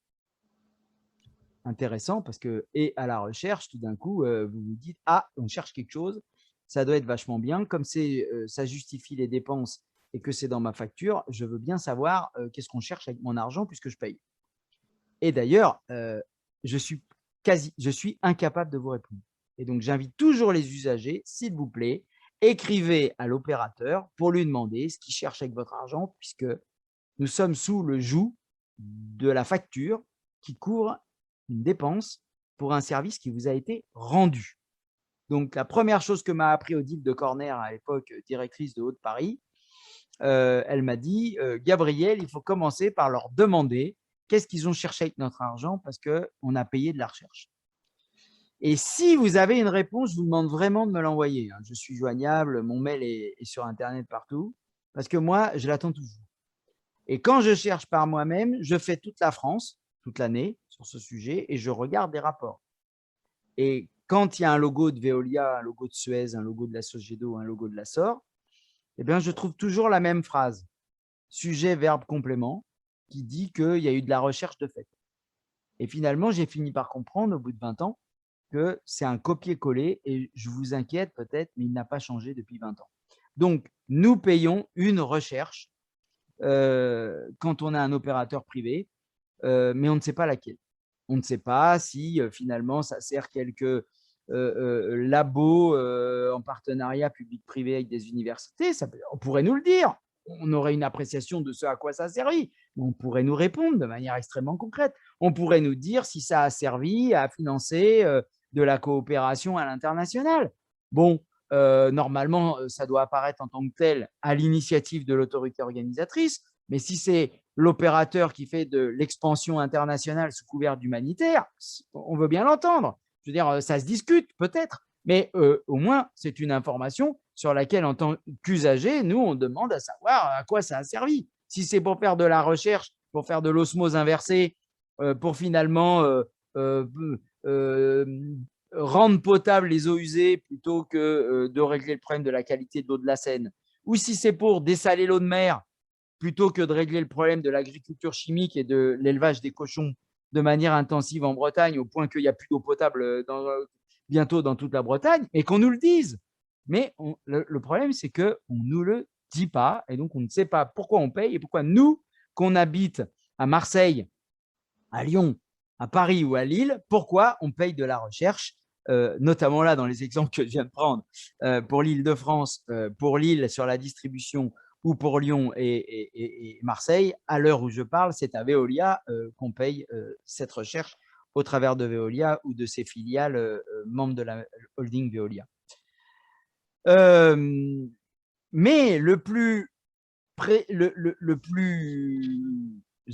S1: Intéressant parce que et à la recherche, tout d'un coup, vous vous dites « ah, on cherche quelque chose, ça doit être vachement bien, comme ça justifie les dépenses et que c'est dans ma facture, je veux bien savoir qu'est-ce qu'on cherche avec mon argent puisque je paye. » Et d'ailleurs, je suis incapable de vous répondre. Et donc, j'invite toujours les usagers, s'il vous plaît, écrivez à l'opérateur pour lui demander ce qu'il cherche avec votre argent, puisque nous sommes sous le joug de la facture qui couvre une dépense pour un service qui vous a été rendu. Donc, la première chose que m'a appris Odile de Corner, à l'époque directrice de Haute-Paris, elle m'a dit « Gabriel, il faut commencer par leur demander qu'est-ce qu'ils ont cherché avec notre argent parce qu'on a payé de la recherche. » Et si vous avez une réponse, je vous demande vraiment de me l'envoyer. Je suis joignable, mon mail est sur Internet partout, parce que moi, je l'attends toujours. Et quand je cherche par moi-même, je fais toute la France, toute l'année, sur ce sujet, et je regarde des rapports. Et quand il y a un logo de Veolia, un logo de Suez, un logo de la Sogedo, un logo de la SOR, eh bien, je trouve toujours la même phrase, sujet, verbe, complément, qui dit qu'il y a eu de la recherche de fait. Et finalement, j'ai fini par comprendre, au bout de 20 ans, que c'est un copier-coller, et je vous inquiète peut-être, mais il n'a pas changé depuis 20 ans. Donc, nous payons une recherche quand on a un opérateur privé, mais on ne sait pas laquelle. On ne sait pas si finalement ça sert quelques labos en partenariat public-privé avec des universités. On pourrait nous le dire. On aurait une appréciation de ce à quoi ça a servi. On pourrait nous répondre de manière extrêmement concrète. On pourrait nous dire si ça a servi à financer de la coopération à l'international. Bon, normalement, ça doit apparaître en tant que tel à l'initiative de l'autorité organisatrice, mais si c'est l'opérateur qui fait de l'expansion internationale sous couvert d'humanitaire, on veut bien l'entendre. Je veux dire, ça se discute peut-être, mais au moins, c'est une information sur laquelle, en tant qu'usager, nous, on demande à savoir à quoi ça a servi. Si c'est pour faire de la recherche, pour faire de l'osmose inversée, pour finalement rendre potable les eaux usées plutôt que de régler le problème de la qualité de l'eau de la Seine, ou si c'est pour dessaler l'eau de mer plutôt que de régler le problème de l'agriculture chimique et de l'élevage des cochons de manière intensive en Bretagne, au point qu'il n'y a plus d'eau potable bientôt dans toute la Bretagne, et qu'on nous le dise. Mais le problème, c'est qu'on ne nous le dit pas, et donc on ne sait pas pourquoi on paye et pourquoi nous, qu'on habite à Marseille, à Lyon, à Paris ou à Lille, pourquoi on paye de la recherche, notamment là dans les exemples que je viens de prendre, pour l'Île-de-France, pour Lille sur la distribution, ou pour Lyon et Marseille. À l'heure où je parle, c'est à Veolia qu'on paye cette recherche au travers de Veolia ou de ses filiales membres de la holding Veolia. Mais le plus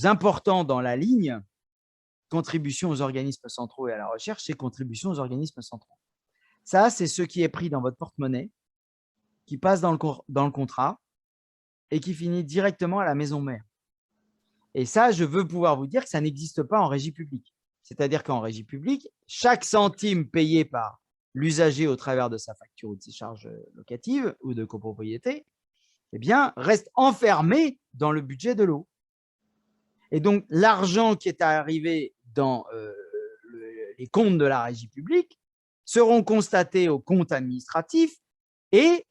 S1: important dans la ligne contribution aux organismes centraux et à la recherche, c'est contribution aux organismes centraux. Ça, c'est ce qui est pris dans votre porte-monnaie, qui passe dans le contrat et qui finit directement à la maison mère. Et ça, je veux pouvoir vous dire que ça n'existe pas en régie publique. C'est-à-dire qu'en régie publique, chaque centime payé par l'usager au travers de sa facture ou de ses charges locatives ou de copropriété, eh bien, reste enfermé dans le budget de l'eau. Et donc, l'argent qui est arrivé dans les comptes de la régie publique seront constatés au compte administratif et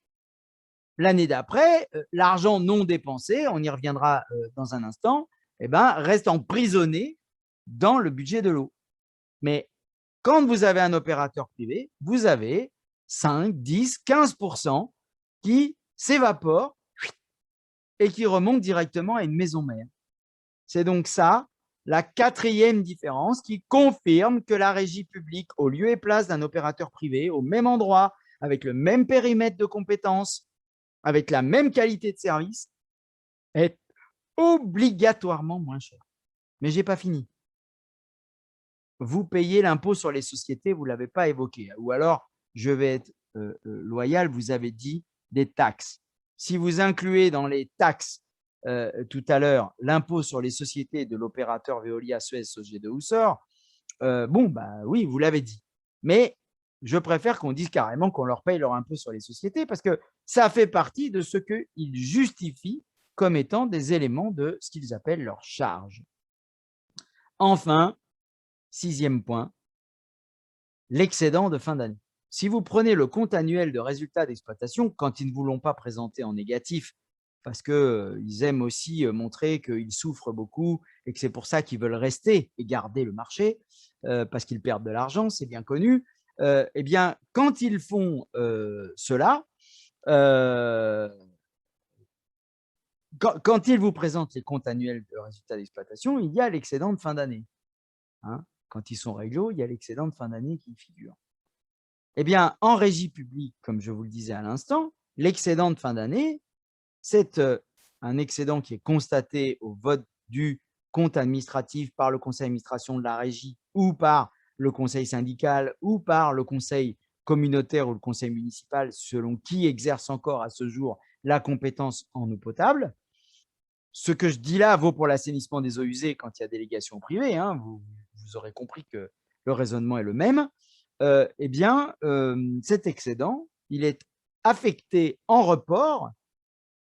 S1: l'année d'après, l'argent non dépensé, on y reviendra dans un instant, eh ben, reste emprisonné dans le budget de l'eau. Mais quand vous avez un opérateur privé, vous avez 5, 10, 15% qui s'évaporent et qui remontent directement à une maison mère. C'est donc ça, la quatrième différence qui confirme que la régie publique, au lieu et place d'un opérateur privé, au même endroit, avec le même périmètre de compétences, avec la même qualité de service, est obligatoirement moins cher. Mais je n'ai pas fini. Vous payez l'impôt sur les sociétés, vous ne l'avez pas évoqué. Ou alors, je vais être loyal, vous avez dit des taxes. Si vous incluez dans les taxes tout à l'heure l'impôt sur les sociétés de l'opérateur Veolia, Suez, Sogé de Houssort, bon, bah oui, vous l'avez dit. Mais je préfère qu'on dise carrément qu'on leur paye leur impôt sur les sociétés parce que ça fait partie de ce qu'ils justifient comme étant des éléments de ce qu'ils appellent leurs charges. Enfin, sixième point, l'excédent de fin d'année. Si vous prenez le compte annuel de résultats d'exploitation, quand ils ne vous l'ont pas présenté en négatif, parce qu'ils aiment aussi montrer qu'ils souffrent beaucoup et que c'est pour ça qu'ils veulent rester et garder le marché, parce qu'ils perdent de l'argent, c'est bien connu. Eh bien, quand ils font cela, quand ils vous présentent les comptes annuels de résultats d'exploitation, il y a l'excédent de fin d'année. Hein, quand ils sont réglo, il y a l'excédent de fin d'année qui figure. Eh bien, en régie publique, comme je vous le disais à l'instant, l'excédent de fin d'année, c'est un excédent qui est constaté au vote du compte administratif par le conseil d'administration de la régie ou par le conseil syndical ou par le conseil communautaire ou le conseil municipal, selon qui exerce encore à ce jour la compétence en eau potable. Ce que je dis là vaut pour l'assainissement des eaux usées quand il y a délégation privée, hein, vous aurez compris que le raisonnement est le même. Eh bien, cet excédent, il est affecté en report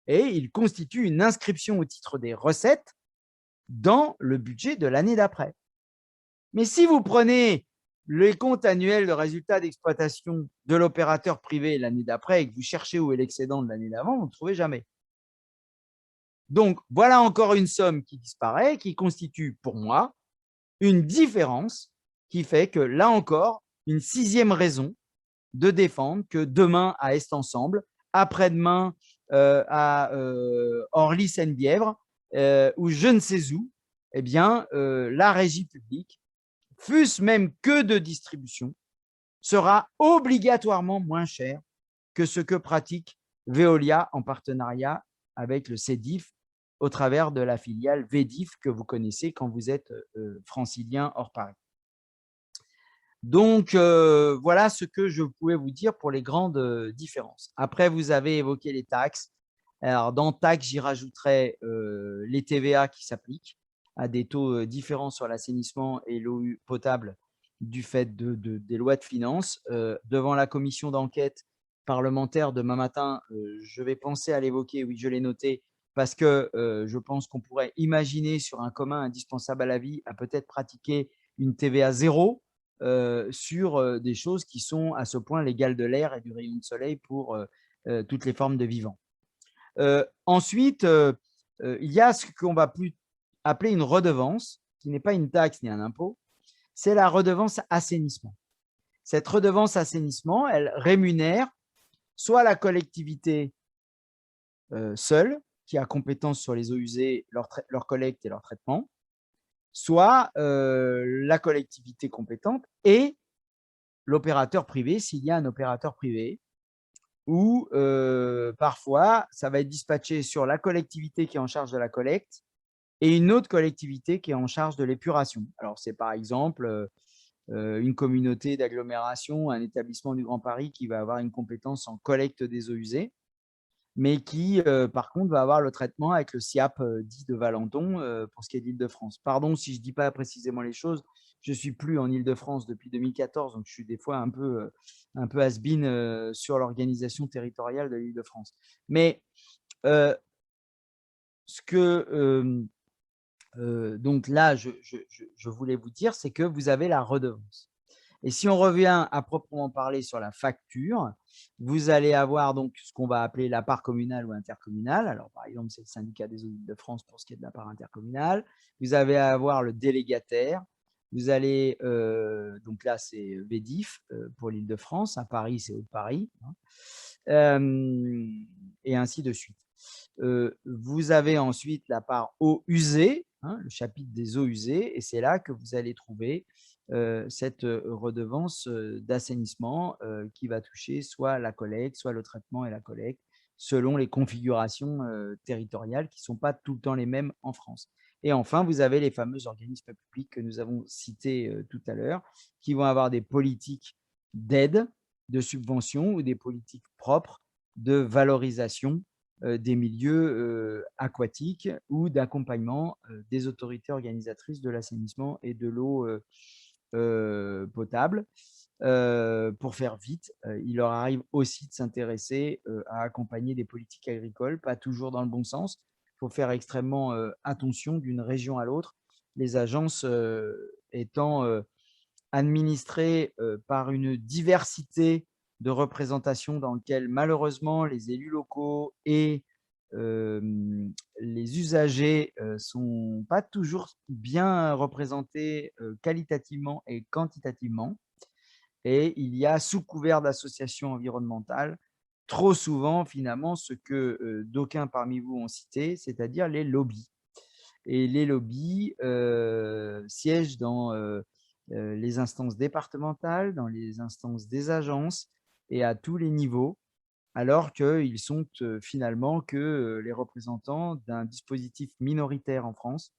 S1: et il constitue une inscription au titre des recettes dans le budget de l'année d'après. Mais si vous prenez les comptes annuels de résultats d'exploitation de l'opérateur privé l'année d'après et que vous cherchez où est l'excédent de l'année d'avant, vous ne trouvez jamais. Donc, voilà encore une somme qui disparaît, qui constitue pour moi une différence qui fait que, là encore, une sixième raison de défendre que demain à Est Ensemble, après-demain à Orly-Seine-Bièvre ou je ne sais où, eh bien, la régie publique, fût-ce même que de distribution, sera obligatoirement moins chère que ce que pratique Veolia en partenariat avec le CEDIF au travers de la filiale VEDIF que vous connaissez quand vous êtes francilien hors Paris. Donc, voilà ce que je pouvais vous dire pour les grandes différences. Après, vous avez évoqué les taxes. Alors, dans taxes, j'y rajouterai les TVA qui s'appliquent à des taux différents sur l'assainissement et l'eau potable du fait des lois de finances. Devant la commission d'enquête parlementaire demain matin, je vais penser à l'évoquer, oui, je l'ai noté, parce que je pense qu'on pourrait imaginer sur un commun indispensable à la vie à peut-être pratiquer une TVA zéro sur des choses qui sont à ce point l'égale de l'air et du rayon de soleil pour toutes les formes de vivants. Ensuite, il y a ce qu'on va plus appeler une redevance, qui n'est pas une taxe ni un impôt, c'est la redevance assainissement. Cette redevance assainissement, elle rémunère soit la collectivité seule, qui a compétence sur les eaux usées, leur collecte et leur traitement, soit la collectivité compétente et l'opérateur privé, s'il y a un opérateur privé, ou parfois, ça va être dispatché sur la collectivité qui est en charge de la collecte et une autre collectivité qui est en charge de l'épuration. Alors, c'est par exemple une communauté d'agglomération, un établissement du Grand Paris qui va avoir une compétence en collecte des eaux usées, mais qui, par contre, va avoir le traitement avec le SIAP dit de Valenton pour ce qui est d'Île-de-France. Pardon si je ne dis pas précisément les choses, je ne suis plus en Île-de-France depuis 2014, donc je suis des fois un peu has-been sur l'organisation territoriale de l'Île-de-France. Mais ce que donc là, je voulais vous dire, c'est que vous avez la redevance. Et si on revient à proprement parler sur la facture, vous allez avoir donc ce qu'on va appeler la part communale ou intercommunale. Alors, par exemple, c'est le syndicat des eaux d'Île-de-France pour ce qui est de la part intercommunale. Vous allez avoir le délégataire. Vous allez, donc là, c'est VEDIF pour l'Île-de-France. À Paris, c'est Haut-Paris. Et ainsi de suite. Vous avez ensuite la part eaux usées, le chapitre des eaux usées, et c'est là que vous allez trouver cette redevance d'assainissement qui va toucher soit la collecte, soit le traitement et la collecte, selon les configurations territoriales qui ne sont pas tout le temps les mêmes en France. Et enfin, vous avez les fameux organismes publics que nous avons cités tout à l'heure, qui vont avoir des politiques d'aide, de subvention ou des politiques propres de valorisation des milieux aquatiques ou d'accompagnement des autorités organisatrices de l'assainissement et de l'eau potable. Pour faire vite, il leur arrive aussi de s'intéresser à accompagner des politiques agricoles, pas toujours dans le bon sens. Il faut faire extrêmement attention d'une région à l'autre, les agences étant administrées par une diversité de représentation dans lequel malheureusement les élus locaux et les usagers sont pas toujours bien représentés qualitativement et quantitativement. Et il y a, sous couvert d'associations environnementales, trop souvent finalement ce que d'aucuns parmi vous ont cité, c'est-à-dire les lobbies. Et les lobbies siègent dans les instances départementales, dans les instances des agences et à tous les niveaux, alors qu'ils sont finalement que les représentants d'un dispositif minoritaire en France,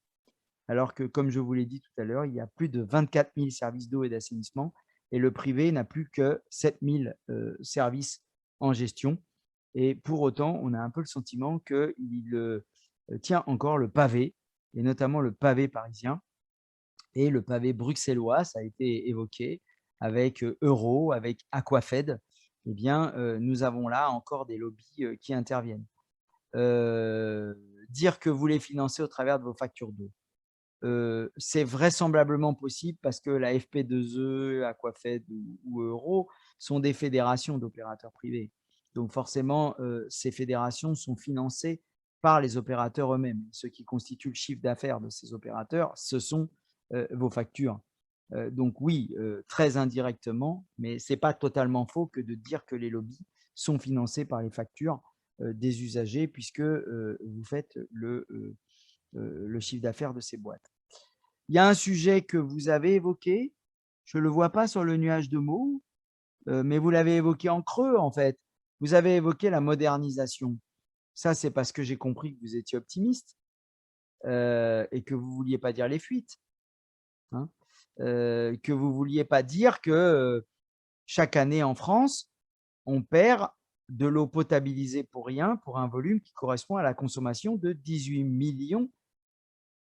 S1: alors que, comme je vous l'ai dit tout à l'heure, il y a plus de 24 000 services d'eau et d'assainissement, et le privé n'a plus que 7 000 services en gestion. Et pour autant, on a un peu le sentiment qu'il tient encore le pavé, et notamment le pavé parisien, et le pavé bruxellois, ça a été évoqué, avec Euro, avec Aquafed. Eh bien, nous avons là encore des lobbies qui interviennent. Dire que vous les financez au travers de vos factures d'eau, c'est vraisemblablement possible parce que la FP2E, Aquafed ou Euro sont des fédérations d'opérateurs privés. Donc forcément, ces fédérations sont financées par les opérateurs eux-mêmes. Ce qui constitue le chiffre d'affaires de ces opérateurs, ce sont vos factures. Donc oui, très indirectement, mais ce n'est pas totalement faux que de dire que les lobbies sont financés par les factures des usagers puisque vous faites le chiffre d'affaires de ces boîtes. Il y a un sujet que vous avez évoqué, je ne le vois pas sur le nuage de mots, mais vous l'avez évoqué en creux en fait. Vous avez évoqué la modernisation. Ça, c'est parce que j'ai compris que vous étiez optimiste. et que vous ne vouliez pas dire les fuites, hein, que vous ne vouliez pas dire que chaque année en France, on perd de l'eau potabilisée pour rien, pour un volume qui correspond à la consommation de 18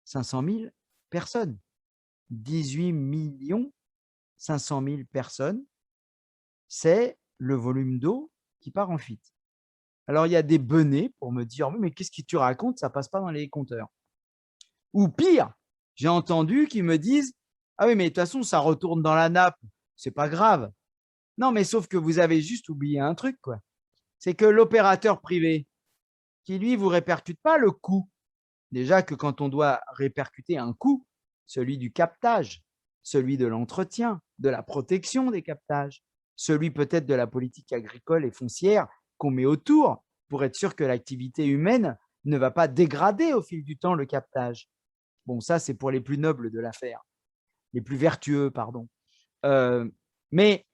S1: 500 000 personnes. 18 500 000 personnes, c'est le volume d'eau qui part en fuite. Alors, il y a des benets pour me dire, mais qu'est-ce que tu racontes, ça ne passe pas dans les compteurs. Ou pire, j'ai entendu qu'ils me disent, ah oui, mais de toute façon, ça retourne dans la nappe, c'est pas grave. Non, mais sauf que vous avez juste oublié un truc, quoi. C'est que l'opérateur privé, qui lui vous répercute pas le coût, déjà que quand on doit répercuter un coût, celui du captage, celui de l'entretien, de la protection des captages, celui peut-être de la politique agricole et foncière qu'on met autour pour être sûr que l'activité humaine ne va pas dégrader au fil du temps le captage. Bon, ça, c'est pour les plus nobles de l'affaire, les plus vertueux, pardon. Mais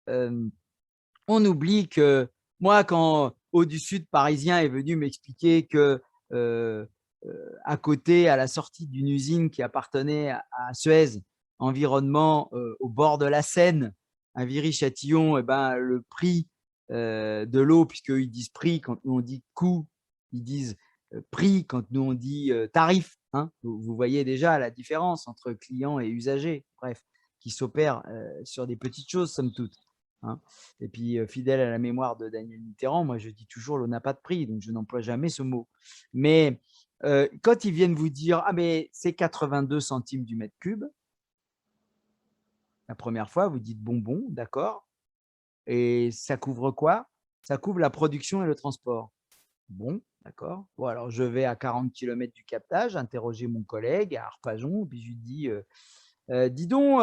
S1: on oublie que moi, quand Eau du Sud parisien est venu m'expliquer que à côté, à la sortie d'une usine qui appartenait à Suez, environnement au bord de la Seine, à Viry-Châtillon, le prix de l'eau, puisqu'ils disent prix quand nous on dit coût, ils disent prix quand nous on dit tarif. Hein. Vous voyez déjà la différence entre client et usager, bref, qui s'opère sur des petites choses, somme toute. Hein. Et puis, fidèle à la mémoire de Daniel Mitterrand, moi je dis toujours l'eau n'a pas de prix, donc je n'emploie jamais ce mot. Mais quand ils viennent vous dire ah mais c'est 82 centimes du mètre cube, la première fois vous dites bonbon, d'accord, et ça couvre quoi? Ça couvre la production et le transport. Bon, d'accord. Bon, alors je vais à 40 km du captage, interroger mon collègue à Arpajon, puis je lui dis dis donc,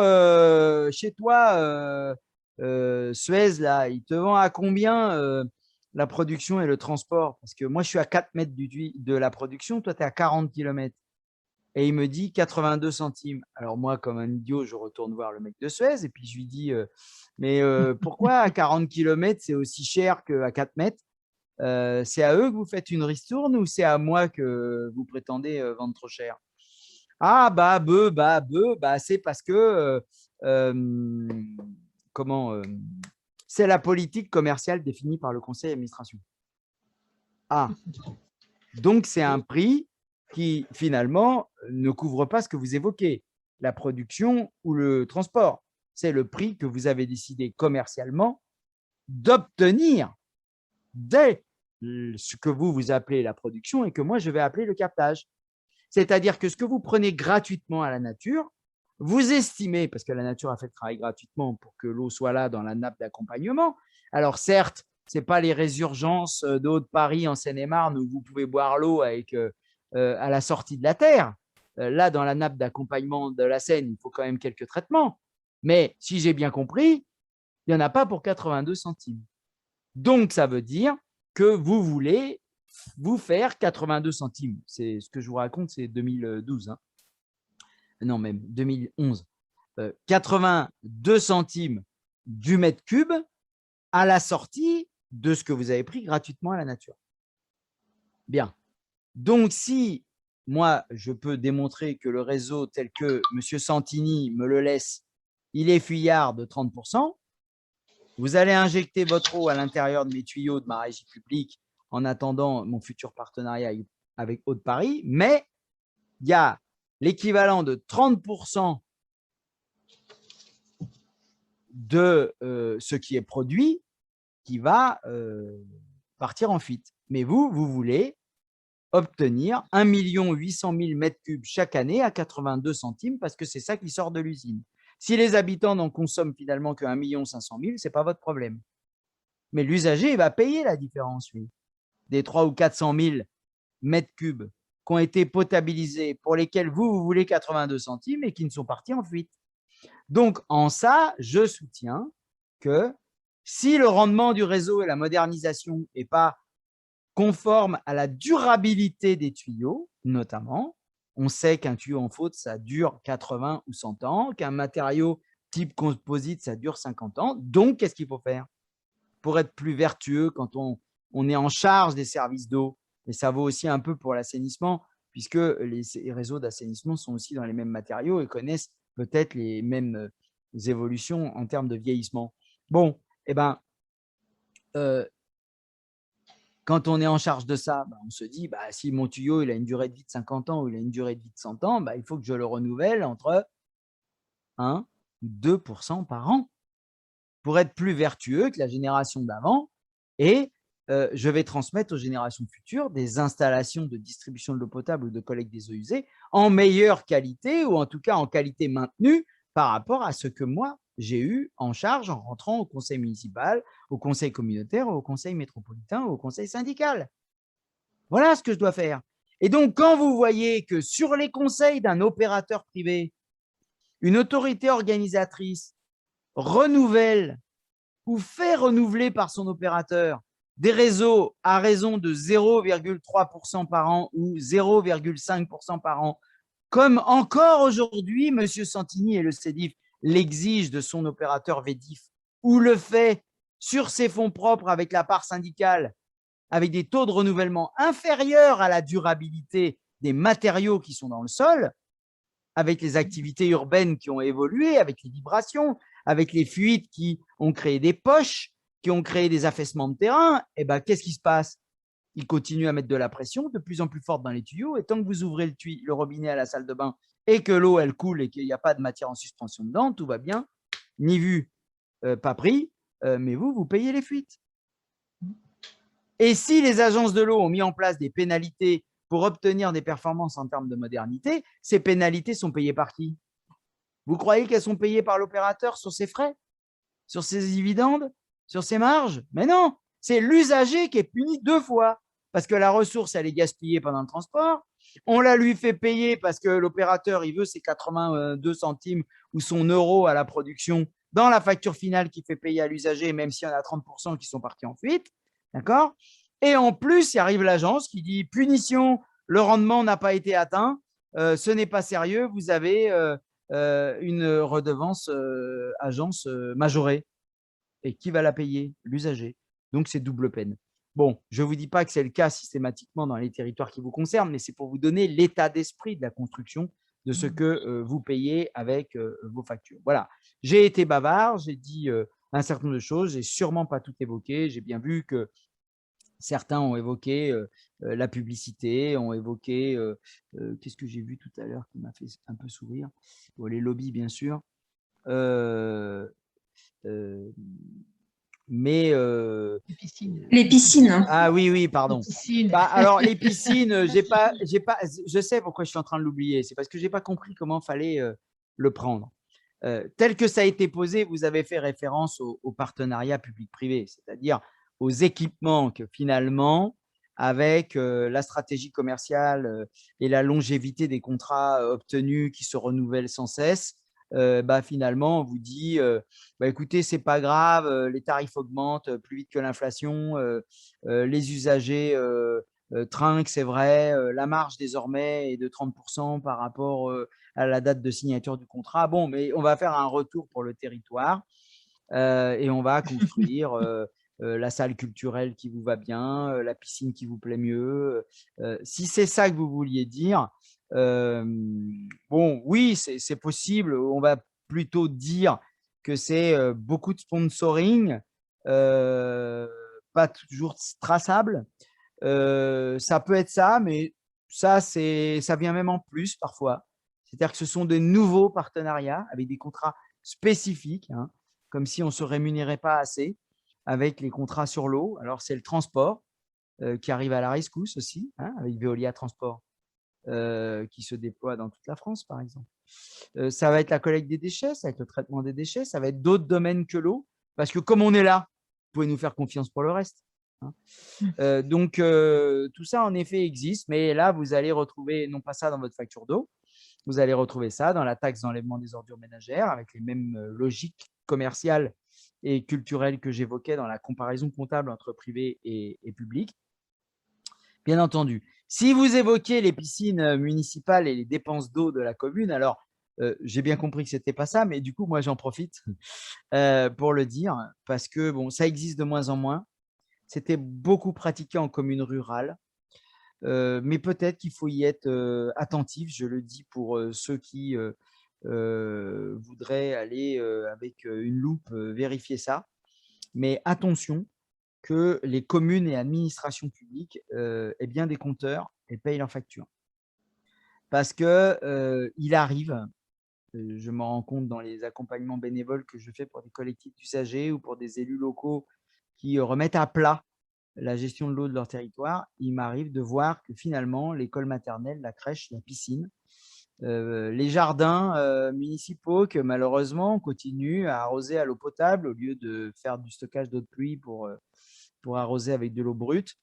S1: chez toi, Suez, là, il te vend à combien la production et le transport? Parce que moi, je suis à 4 mètres de la production, toi, tu es à 40 km. Et il me dit 82 centimes. Alors moi, comme un idiot, je retourne voir le mec de Suez et puis je lui dis mais pourquoi à 40 km, c'est aussi cher qu'à 4 mètres? C'est à eux que vous faites une ristourne ou c'est à moi que vous prétendez vendre trop cher? Ah, c'est parce que c'est la politique commerciale définie par le conseil d'administration. Ah, donc c'est un prix qui finalement ne couvre pas ce que vous évoquez, la production ou le transport. C'est le prix que vous avez décidé commercialement d'obtenir dès ce que vous appelez la production et que moi je vais appeler le captage. C'est-à-dire que ce que vous prenez gratuitement à la nature, vous estimez, parce que la nature a fait le travail gratuitement pour que l'eau soit là dans la nappe d'accompagnement. Alors certes, ce n'est pas les résurgences d'eau de Paris en Seine-et-Marne où vous pouvez boire l'eau avec, à la sortie de la terre. Là, dans la nappe d'accompagnement de la Seine, il faut quand même quelques traitements. Mais si j'ai bien compris, il n'y en a pas pour 82 centimes. Donc, ça veut dire que vous voulez vous faire 82 centimes. C'est ce que je vous raconte, c'est 2012. Hein. Non, même 2011. 82 centimes du mètre cube à la sortie de ce que vous avez pris gratuitement à la nature. Bien. Donc, si moi, je peux démontrer que le réseau tel que M. Santini me le laisse, il est fuyard de 30%, vous allez injecter votre eau à l'intérieur de mes tuyaux de ma régie publique en attendant mon futur partenariat avec Eau-de-Paris, mais il y a l'équivalent de 30% de ce qui est produit qui va partir en fuite. Mais vous voulez obtenir 1 800 000 mètres cubes chaque année à 82 centimes parce que c'est ça qui sort de l'usine. Si les habitants n'en consomment finalement que 1 500 000, ce n'est pas votre problème. Mais l'usager, il va payer la différence, lui, des 300 ou 400 000 mètres cubes qui ont été potabilisés, pour lesquels vous voulez 82 centimes et qui ne sont partis en fuite. Donc, en ça, je soutiens que si le rendement du réseau et la modernisation n'est pas conforme à la durabilité des tuyaux, notamment, on sait qu'un tuyau en faute, ça dure 80 ou 100 ans, qu'un matériau type composite, ça dure 50 ans. Donc, qu'est-ce qu'il faut faire pour être plus vertueux quand on est en charge des services d'eau? Et ça vaut aussi un peu pour l'assainissement. puisque les réseaux d'assainissement sont aussi dans les mêmes matériaux et connaissent peut-être les mêmes évolutions en termes de vieillissement. Bon, eh ben, quand on est en charge de ça, on se dit, si mon tuyau il a une durée de vie de 50 ans ou il a une durée de vie de 100 ans, il faut que je le renouvelle entre 1 ou 2% par an pour être plus vertueux que la génération d'avant. Et je vais transmettre aux générations futures des installations de distribution de l'eau potable ou de collecte des eaux usées en meilleure qualité ou en tout cas en qualité maintenue par rapport à ce que moi, j'ai eu en charge en rentrant au conseil municipal, au conseil communautaire, au conseil métropolitain, au conseil syndical. Voilà ce que je dois faire. Et donc, quand vous voyez que sur les conseils d'un opérateur privé, une autorité organisatrice renouvelle ou fait renouveler par son opérateur des réseaux à raison de 0,3% par an ou 0,5% par an, comme encore aujourd'hui, M. Santini et le CEDIF l'exigent de son opérateur VEDIF, ou le fait sur ses fonds propres avec la part syndicale, avec des taux de renouvellement inférieurs à la durabilité des matériaux qui sont dans le sol, avec les activités urbaines qui ont évolué, avec les vibrations, avec les fuites qui ont créé des poches, qui ont créé des affaissements de terrain, et qu'est-ce qui se passe? Ils continuent à mettre de la pression de plus en plus forte dans les tuyaux, et tant que vous ouvrez le robinet à la salle de bain et que l'eau, elle coule et qu'il n'y a pas de matière en suspension dedans, tout va bien, ni vu, pas pris, mais vous payez les fuites. Et si les agences de l'eau ont mis en place des pénalités pour obtenir des performances en termes de modernité, ces pénalités sont payées par qui? Vous croyez qu'elles sont payées par l'opérateur sur ses frais, sur ses dividendes, sur ses marges? Mais non, c'est l'usager qui est puni 2 fois, parce que la ressource, elle est gaspillée pendant le transport, on la lui fait payer parce que l'opérateur, il veut ses 82 centimes ou son euro à la production dans la facture finale qu'il fait payer à l'usager, même s'il y en a 30% qui sont partis en fuite, d'accord? Et en plus, il arrive l'agence qui dit punition, le rendement n'a pas été atteint, ce n'est pas sérieux, vous avez une redevance agence majorée. Et qui va la payer? L'usager. Donc, c'est double peine. Bon, je ne vous dis pas que c'est le cas systématiquement dans les territoires qui vous concernent, mais c'est pour vous donner l'état d'esprit de la construction de ce que vous payez avec vos factures. Voilà, j'ai été bavard, j'ai dit un certain nombre de choses, j'ai sûrement pas tout évoqué, j'ai bien vu que certains ont évoqué la publicité, ont évoqué, qu'est-ce que j'ai vu tout à l'heure qui m'a fait un peu sourire? Bon, les lobbies, bien sûr. Mais
S2: les piscines.
S1: Ah oui, pardon. Alors les piscines, je sais pourquoi je suis en train de l'oublier. C'est parce que j'ai pas compris comment fallait le prendre. Tel que ça a été posé, vous avez fait référence au partenariat public-privé, c'est-à-dire aux équipements que finalement, avec la stratégie commerciale et la longévité des contrats obtenus qui se renouvellent sans cesse, finalement, on vous dit, écoutez, c'est pas grave, les tarifs augmentent plus vite que l'inflation, les usagers trinquent, c'est vrai, la marge désormais est de 30% par rapport à la date de signature du contrat. Bon, mais on va faire un retour pour le territoire et on va construire la salle culturelle qui vous va bien, la piscine qui vous plaît mieux. Si c'est ça que vous vouliez dire, bon, oui, c'est possible. On va plutôt dire que c'est beaucoup de sponsoring, pas toujours traçable. Ça peut être ça, mais ça vient même en plus parfois. C'est-à-dire que ce sont de nouveaux partenariats avec des contrats spécifiques, hein, comme si on ne se rémunérait pas assez avec les contrats sur l'eau. Alors, c'est le transport qui arrive à la rescousse aussi, hein, avec Veolia Transport. Qui se déploie dans toute la France, par exemple. Ça va être la collecte des déchets, ça va être le traitement des déchets, ça va être d'autres domaines que l'eau, parce que comme on est là, vous pouvez nous faire confiance pour le reste. Hein. Donc, tout ça, en effet, existe, mais là, vous allez retrouver, non pas ça dans votre facture d'eau, vous allez retrouver ça dans la taxe d'enlèvement des ordures ménagères, avec les mêmes logiques commerciales et culturelles que j'évoquais dans la comparaison comptable entre privé et public. Bien entendu. Si vous évoquez les piscines municipales et les dépenses d'eau de la commune, alors j'ai bien compris que ce n'était pas ça, mais du coup, moi, j'en profite pour le dire, parce que bon, ça existe de moins en moins. C'était beaucoup pratiqué en commune rurale. mais peut-être qu'il faut y être attentif, je le dis pour ceux qui voudraient aller avec une loupe vérifier ça. Mais attention que les communes et administrations publiques aient bien des compteurs et payent leurs factures. Parce qu'il arrive, je me rends compte dans les accompagnements bénévoles que je fais pour des collectifs d'usagers ou pour des élus locaux qui remettent à plat la gestion de l'eau de leur territoire, il m'arrive de voir que finalement, l'école maternelle, la crèche, la piscine, les jardins municipaux que malheureusement on continue à arroser à l'eau potable au lieu de faire du stockage d'eau de pluie pour arroser avec de l'eau brute,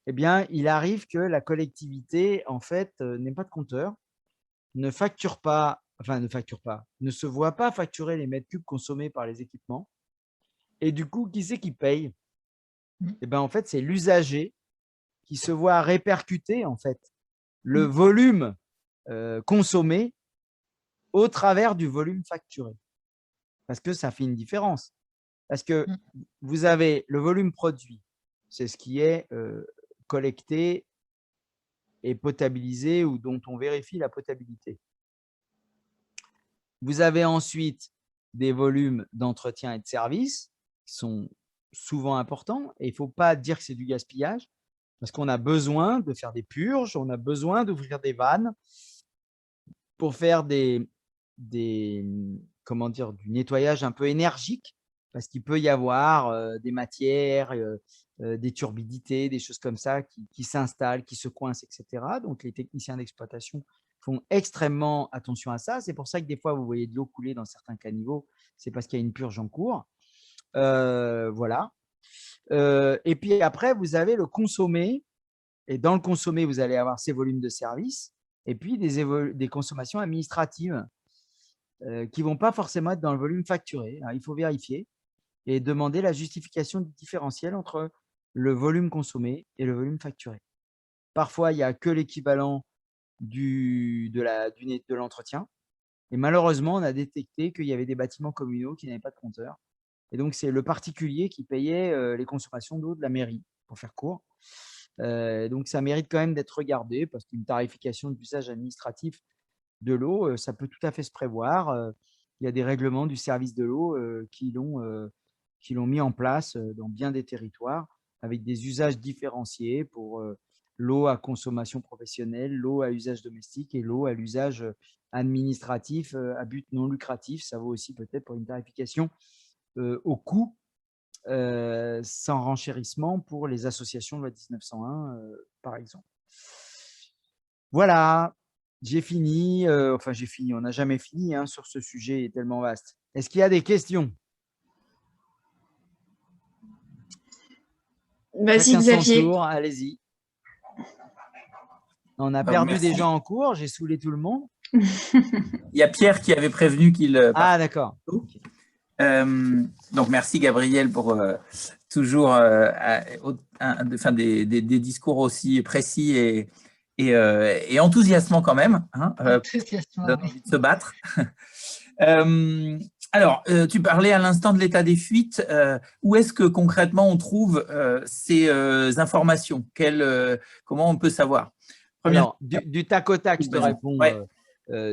S1: eh bien, il arrive que la collectivité, en fait, n'ait pas de compteur, ne facture pas, ne se voit pas facturer les mètres cubes consommés par les équipements. Et du coup, qui c'est qui paye? Eh bien, en fait, c'est l'usager qui se voit répercuter, en fait, le volume consommé au travers du volume facturé. Parce que ça fait une différence. Parce que vous avez le volume produit, c'est ce qui est collecté et potabilisé ou dont on vérifie la potabilité. Vous avez ensuite des volumes d'entretien et de service qui sont souvent importants et il ne faut pas dire que c'est du gaspillage parce qu'on a besoin de faire des purges, on a besoin d'ouvrir des vannes pour faire comment dire, du nettoyage un peu énergique parce qu'il peut y avoir des matières, des turbidités, des choses comme ça qui s'installent, qui se coincent, etc. Donc, les techniciens d'exploitation font extrêmement attention à ça. C'est pour ça que des fois, vous voyez de l'eau couler dans certains caniveaux. C'est parce qu'il y a une purge en cours. Voilà. Et puis après, vous avez le consommé. Et dans le consommé, vous allez avoir ces volumes de service et puis des consommations administratives qui ne vont pas forcément être dans le volume facturé. Alors, il faut vérifier et demander la justification du différentiel entre le volume consommé et le volume facturé. Parfois, il n'y a que l'équivalent de l'entretien. Et malheureusement, on a détecté qu'il y avait des bâtiments communaux qui n'avaient pas de compteur. Et donc, c'est le particulier qui payait les consommations d'eau de la mairie, pour faire court. Donc, ça mérite quand même d'être regardé parce qu'une tarification d'usage administratif de l'eau, ça peut tout à fait se prévoir. Il y a des règlements du service de l'eau qui l'ont mis en place dans bien des territoires avec des usages différenciés pour l'eau à consommation professionnelle, l'eau à usage domestique et l'eau à l'usage administratif à but non lucratif. Ça vaut aussi peut-être pour une tarification au coût sans renchérissement pour les associations de loi 1901, par exemple. Voilà, j'ai fini. Enfin, j'ai fini. On n'a jamais fini sur ce sujet, il est tellement vaste. Est-ce qu'il y a des questions?
S2: Vas-y, Xavier.
S1: Allez-y. On a perdu des gens en cours, j'ai saoulé tout le monde.
S7: Il y a Pierre qui avait prévenu qu'il…
S1: Ah, d'accord.
S7: Donc, merci Gabriel pour toujours des discours aussi précis et enthousiasmants quand même. Donne envie de se battre. Alors, tu parlais à l'instant de l'état des fuites. Où est-ce que concrètement on trouve ces informations? Comment on peut savoir?
S1: Alors, du tac au tac, je te réponds.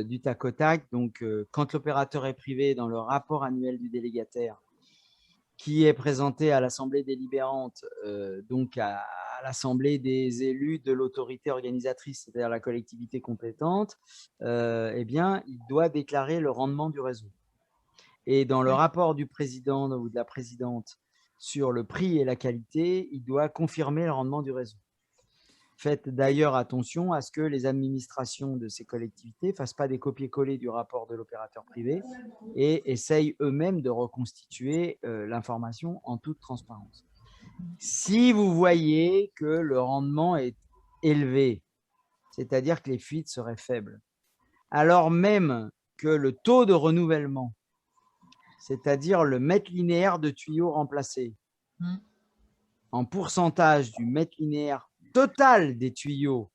S1: Du tac au tac. Donc, quand l'opérateur est privé, dans le rapport annuel du délégataire, qui est présenté à l'Assemblée délibérante, donc à l'Assemblée des élus de l'autorité organisatrice, c'est-à-dire la collectivité compétente, eh bien, il doit déclarer le rendement du réseau. Et dans le rapport du président ou de la présidente sur le prix et la qualité, il doit confirmer le rendement du réseau. Faites d'ailleurs attention à ce que les administrations de ces collectivités ne fassent pas des copier-coller du rapport de l'opérateur privé et essayent eux-mêmes de reconstituer l'information en toute transparence. Si vous voyez que le rendement est élevé, c'est-à-dire que les fuites seraient faibles, alors même que le taux de renouvellement, c'est-à-dire le mètre linéaire de tuyaux remplacés, en pourcentage du mètre linéaire total des tuyaux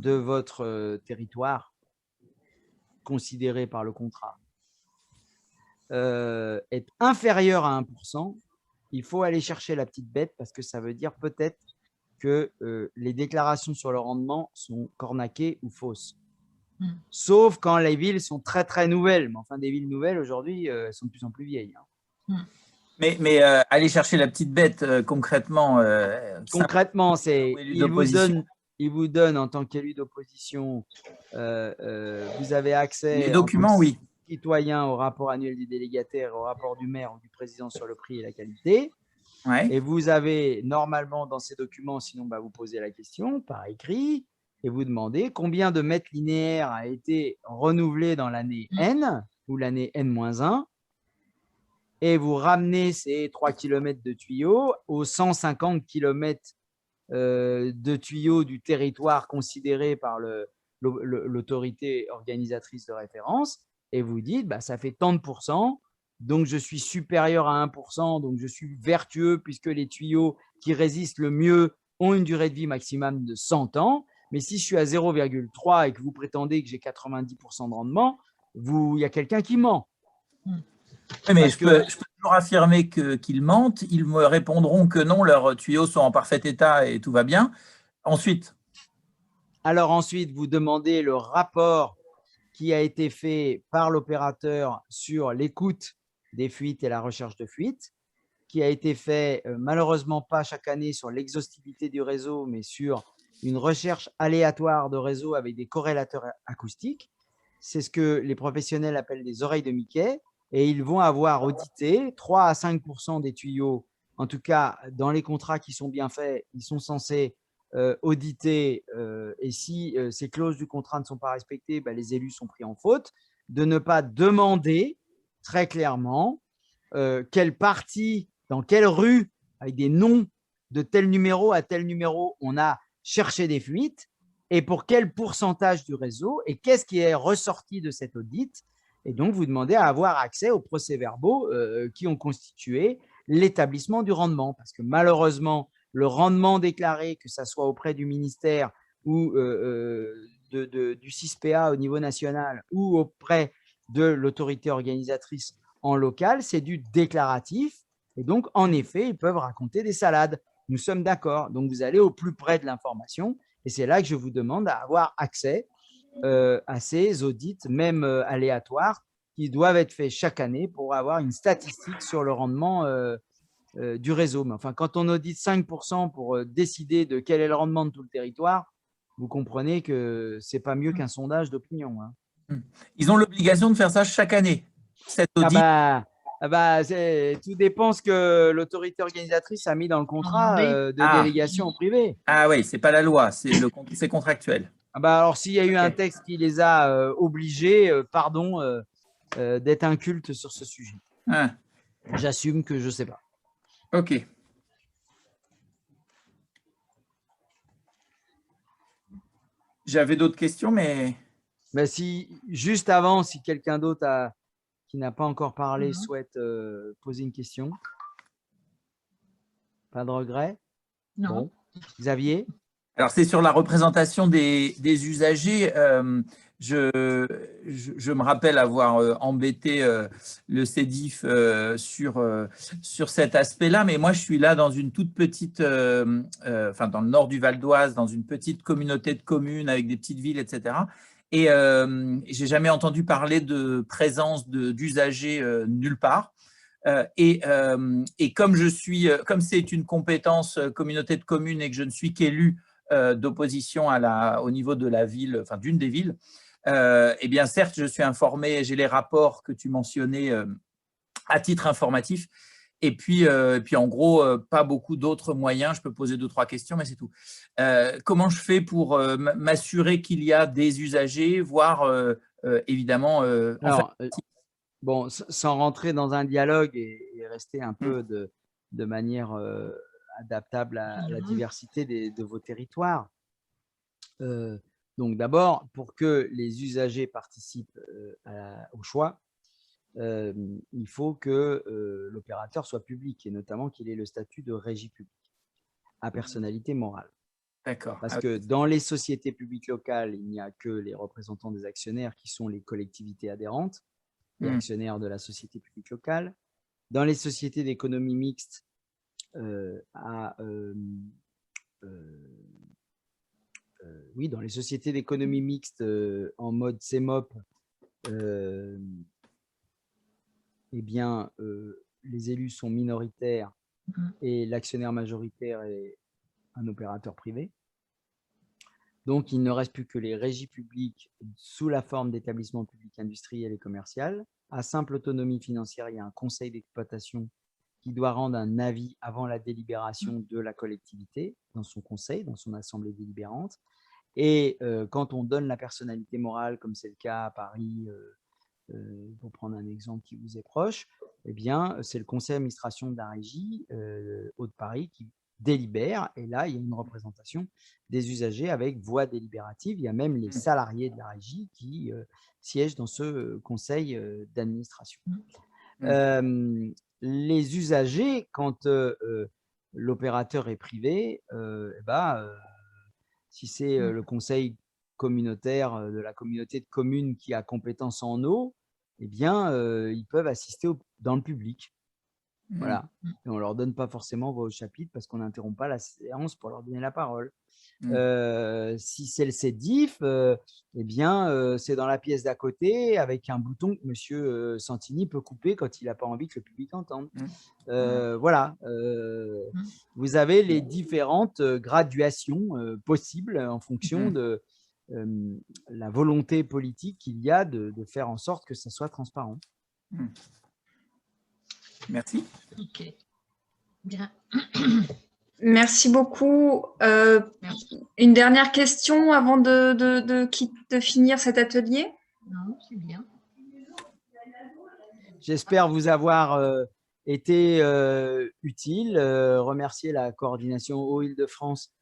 S1: de votre territoire considéré par le contrat est inférieur à 1%, il faut aller chercher la petite bête parce que ça veut dire peut-être que les déclarations sur le rendement sont cornaquées ou fausses. Sauf quand les villes sont très, très nouvelles. Mais enfin, des villes nouvelles, aujourd'hui, elles sont de plus en plus vieilles.
S7: Mais aller chercher la petite bête concrètement.
S1: Concrètement, c'est il vous donne en tant qu'élu d'opposition, vous avez accès
S7: les documents,
S1: en tant que
S7: oui.
S1: citoyen au rapport annuel du délégataire, au rapport du maire ou du président sur le prix et la qualité.
S7: Ouais.
S1: Et vous avez normalement dans ces documents, sinon vous posez la question par écrit et vous demandez combien de mètres linéaires a été renouvelé dans l'année N ou l'année N-1 et vous ramenez ces 3 km de tuyaux aux 150 km de tuyaux du territoire considéré par l'autorité organisatrice de référence et vous dites ça fait tant de pourcents. Donc, je suis supérieur à 1%, donc je suis vertueux puisque les tuyaux qui résistent le mieux ont une durée de vie maximum de 100 ans. Mais si je suis à 0,3 et que vous prétendez que j'ai 90% de rendement, il y a quelqu'un qui ment.
S7: Oui, mais je peux toujours affirmer qu'ils mentent. Ils me répondront que non, leurs tuyaux sont en parfait état et tout va bien. Ensuite,
S1: vous demandez le rapport qui a été fait par l'opérateur sur l'écoute des fuites et la recherche de fuites, qui a été fait malheureusement pas chaque année sur l'exhaustivité du réseau, mais sur une recherche aléatoire de réseau avec des corrélateurs acoustiques. C'est ce que les professionnels appellent des oreilles de Mickey, et ils vont avoir audité 3 à 5% des tuyaux. En tout cas, dans les contrats qui sont bien faits, ils sont censés auditer, et si ces clauses du contrat ne sont pas respectées, les élus sont pris en faute, de ne pas demander très clairement quelle partie, dans quelle rue, avec des noms de tel numéro à tel numéro, on a cherché des fuites et pour quel pourcentage du réseau et qu'est-ce qui est ressorti de cet audit. Et donc, vous demandez à avoir accès aux procès-verbaux qui ont constitué l'établissement du rendement. Parce que malheureusement, le rendement déclaré, que ce soit auprès du ministère ou du CISPA au niveau national ou auprès de l'autorité organisatrice en local, c'est du déclaratif. Et donc, en effet, ils peuvent raconter des salades. Nous sommes d'accord. Donc, vous allez au plus près de l'information. Et c'est là que je vous demande à avoir accès à ces audits, même aléatoires, qui doivent être faits chaque année pour avoir une statistique sur le rendement du réseau. Mais enfin, quand on audite 5% pour décider de quel est le rendement de tout le territoire, vous comprenez que ce n'est pas mieux qu'un sondage d'opinion.
S7: Ils ont l'obligation de faire ça chaque année. Cet audit.
S1: Tout dépend ce que l'autorité organisatrice a mis dans le contrat de délégation au privé.
S7: Ah oui, c'est pas la loi, c'est contractuel.
S1: Alors, s'il y a eu un texte qui les a obligés, pardon, d'être incultes sur ce sujet. J'assume que je ne sais pas.
S7: Ok. J'avais d'autres questions, mais…
S1: Juste avant, si quelqu'un d'autre qui n'a pas encore parlé souhaite poser une question. Pas de regret?
S4: Non.
S1: Bon. Xavier?
S7: Alors, c'est sur la représentation des usagers. Je me rappelle avoir embêté le CEDIF sur cet aspect-là, mais moi, je suis là dans une toute petite, dans le nord du Val d'Oise, dans une petite communauté de communes avec des petites villes, etc. Et j'ai jamais entendu parler de présence d'usagers nulle part. Et comme c'est une compétence communauté de communes et que je ne suis qu'élu d'opposition au niveau de la ville, enfin d'une des villes, eh bien certes, je suis informé, j'ai les rapports que tu mentionnais à titre informatif. Et puis en gros, pas beaucoup d'autres moyens. Je peux poser 2-3 questions, mais c'est tout. Comment je fais pour m'assurer qu'il y a des usagers, voire évidemment…
S1: Bon, sans rentrer dans un dialogue et rester un peu de manière adaptable à la diversité de vos territoires. Donc d'abord, pour que les usagers participent au choix, il faut que l'opérateur soit public et notamment qu'il ait le statut de régie publique à personnalité morale.
S7: D'accord.
S1: Parce que dans les sociétés publiques locales, il n'y a que les représentants des actionnaires qui sont les collectivités adhérentes, les actionnaires de la société publique locale. Dans les sociétés d'économie mixte, à oui, dans les sociétés d'économie mixte en mode CEMOP, eh bien, les élus sont minoritaires et l'actionnaire majoritaire est un opérateur privé. Donc, il ne reste plus que les régies publiques sous la forme d'établissements publics industriels et commerciaux. À simple autonomie financière, il y a un conseil d'exploitation qui doit rendre un avis avant la délibération de la collectivité dans son conseil, dans son assemblée délibérante. Et quand on donne la personnalité morale, comme c'est le cas à Paris, pour prendre un exemple qui vous est proche, eh bien, c'est le conseil d'administration de la régie Hauts-de-Paris qui délibère. Et là, il y a une représentation des usagers avec voix délibérative. Il y a même les salariés de la régie qui siègent dans ce conseil d'administration. Les usagers, quand l'opérateur est privé, si c'est le conseil communautaire de la communauté de communes qui a compétence en eau, eh bien, ils peuvent assister dans le public. Voilà. Et on ne leur donne pas forcément voix au chapitre parce qu'on n'interrompt pas la séance pour leur donner la parole. Si c'est le CEDIF, eh bien, c'est dans la pièce d'à côté avec un bouton que M. Santini peut couper quand il n'a pas envie que le public entende. Voilà. Vous avez les différentes graduations possibles en fonction de la volonté politique qu'il y a de faire en sorte que ça soit transparent.
S7: Merci.
S4: Ok. Bien.
S2: Merci beaucoup. Une dernière question avant de finir cet atelier?
S4: Non, c'est bien.
S1: J'espère vous avoir été utile. Remercier la coordination Eau-Île-de-France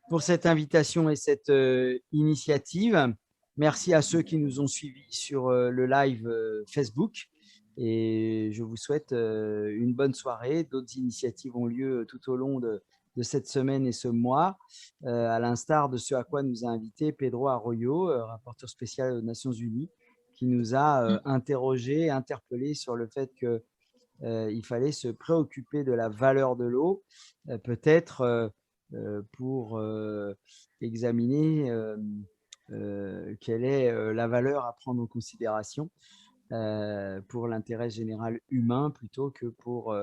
S1: pour cette invitation et cette initiative. Merci à ceux qui nous ont suivis sur le live Facebook. Et je vous souhaite une bonne soirée. D'autres initiatives ont lieu tout au long de cette semaine et ce mois, à l'instar de ce à quoi nous a invité Pedro Arroyo, rapporteur spécial aux Nations Unies, qui nous a interrogés, interpellés sur le fait qu'il fallait se préoccuper de la valeur de l'eau, peut-être pour examiner quelle est la valeur à prendre en considération pour l'intérêt général humain plutôt que pour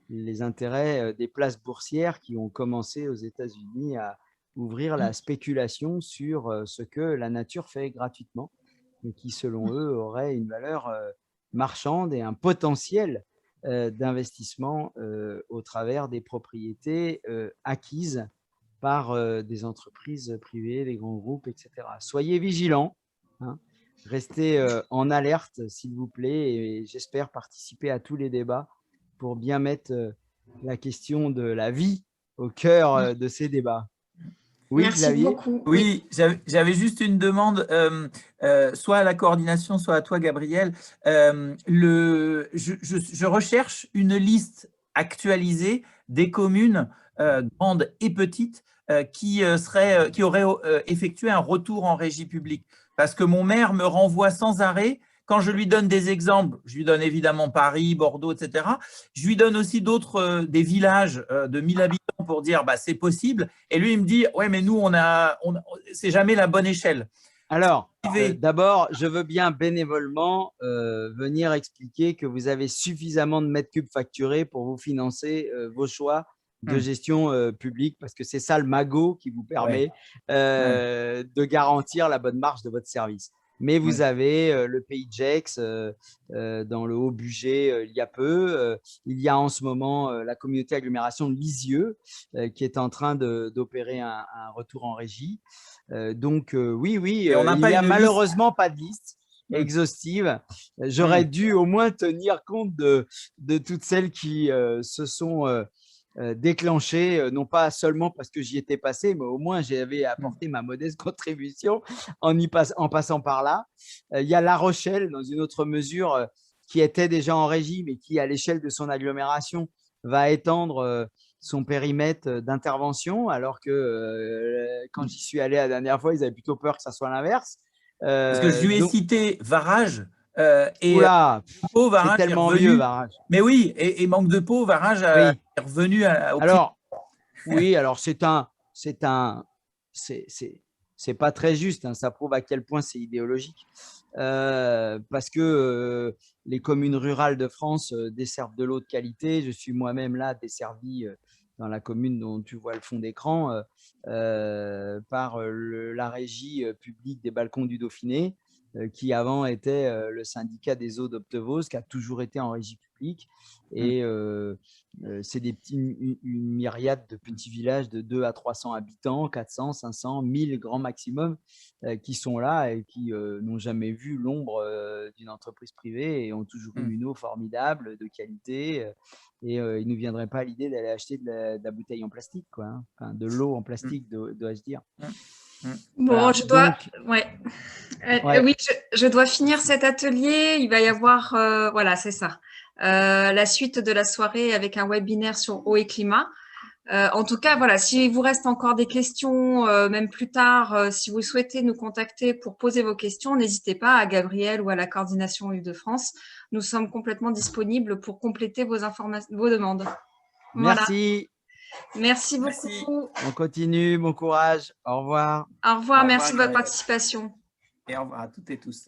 S1: les intérêts des places boursières qui ont commencé aux États-Unis à ouvrir la spéculation sur ce que la nature fait gratuitement et qui, selon eux, aurait une valeur marchande et un potentiel d'investissement au travers des propriétés acquises par des entreprises privées, des grands groupes, etc. Soyez vigilants, hein. Restez en alerte, s'il vous plaît, et j'espère participer à tous les débats pour bien mettre la question de la vie au cœur de ces débats. Oui,
S2: merci beaucoup.
S7: Oui, j'avais juste une demande, soit à la coordination, soit à toi, Gabriel. Je recherche une liste actualisée des communes grandes et petites qui auraient effectué un retour en régie publique. Parce que mon maire me renvoie sans arrêt, quand je lui donne des exemples, je lui donne évidemment Paris, Bordeaux, etc. Je lui donne aussi des villages de 1000 habitants pour dire c'est possible. Et lui, il me dit, ouais, mais nous, c'est jamais la bonne échelle.
S1: Alors, d'abord, je veux bien bénévolement venir expliquer que vous avez suffisamment de mètres cubes facturés pour vous financer vos choix de gestion publique, parce que c'est ça le magot qui vous permet de garantir la bonne marge de votre service. Mais vous avez le Pays de Gex dans le Haut-Bugey il y a peu. Il y a en ce moment la communauté agglomération de Lisieux qui est en train d'opérer un retour en régie. Donc, oui, il n'y a malheureusement pas de liste exhaustive. J'aurais dû au moins tenir compte de toutes celles qui se sont déclenchées, non pas seulement parce que j'y étais passé, mais au moins j'avais apporté ma modeste contribution en passant par là. Il y a La Rochelle, dans une autre mesure, qui était déjà en régie, mais qui, à l'échelle de son agglomération, va étendre son périmètre d'intervention, alors que quand j'y suis allé la dernière fois, ils avaient plutôt peur que ça soit l'inverse.
S7: Parce que je lui ai cité Varage. Et
S1: c'est tellement vieux, Varage.
S7: Mais oui, et manque de peau, Varage est revenu
S1: alors, oui, alors c'est c'est pas très juste, hein, ça prouve à quel point c'est idéologique. Parce que les communes rurales de France desservent de l'eau de qualité. Je suis moi-même là desservi dans la commune dont tu vois le fond d'écran par la régie publique des balcons du Dauphiné, qui avant était le syndicat des eaux d'Optevos, qui a toujours été en régie publique. Et c'est une myriade de petits villages de 2 à 300 habitants, 400, 500, 1000 grand maximum, qui sont là et qui n'ont jamais vu l'ombre d'une entreprise privée et ont toujours eu une eau formidable, de qualité. Et il ne nous viendrait pas l'idée d'aller acheter de la bouteille en plastique, quoi, hein. Enfin, de l'eau en plastique, dois-je dire.
S2: Bon,
S1: Voilà.
S2: je dois…
S1: Donc,
S2: ouais. Oui, je dois finir cet atelier. Il va y avoir, voilà, c'est ça, la suite de la soirée avec un webinaire sur eau et climat. En tout cas, voilà, s'il vous reste encore des questions, même plus tard, si vous souhaitez nous contacter pour poser vos questions, n'hésitez pas à Gabriel ou à la coordination Île-de-France. Nous sommes complètement disponibles pour compléter vos demandes.
S1: merci.
S2: Voilà. Merci beaucoup.
S1: On continue, bon courage. Au revoir.
S2: Au revoir, merci de votre participation.
S7: Et au revoir à toutes et tous.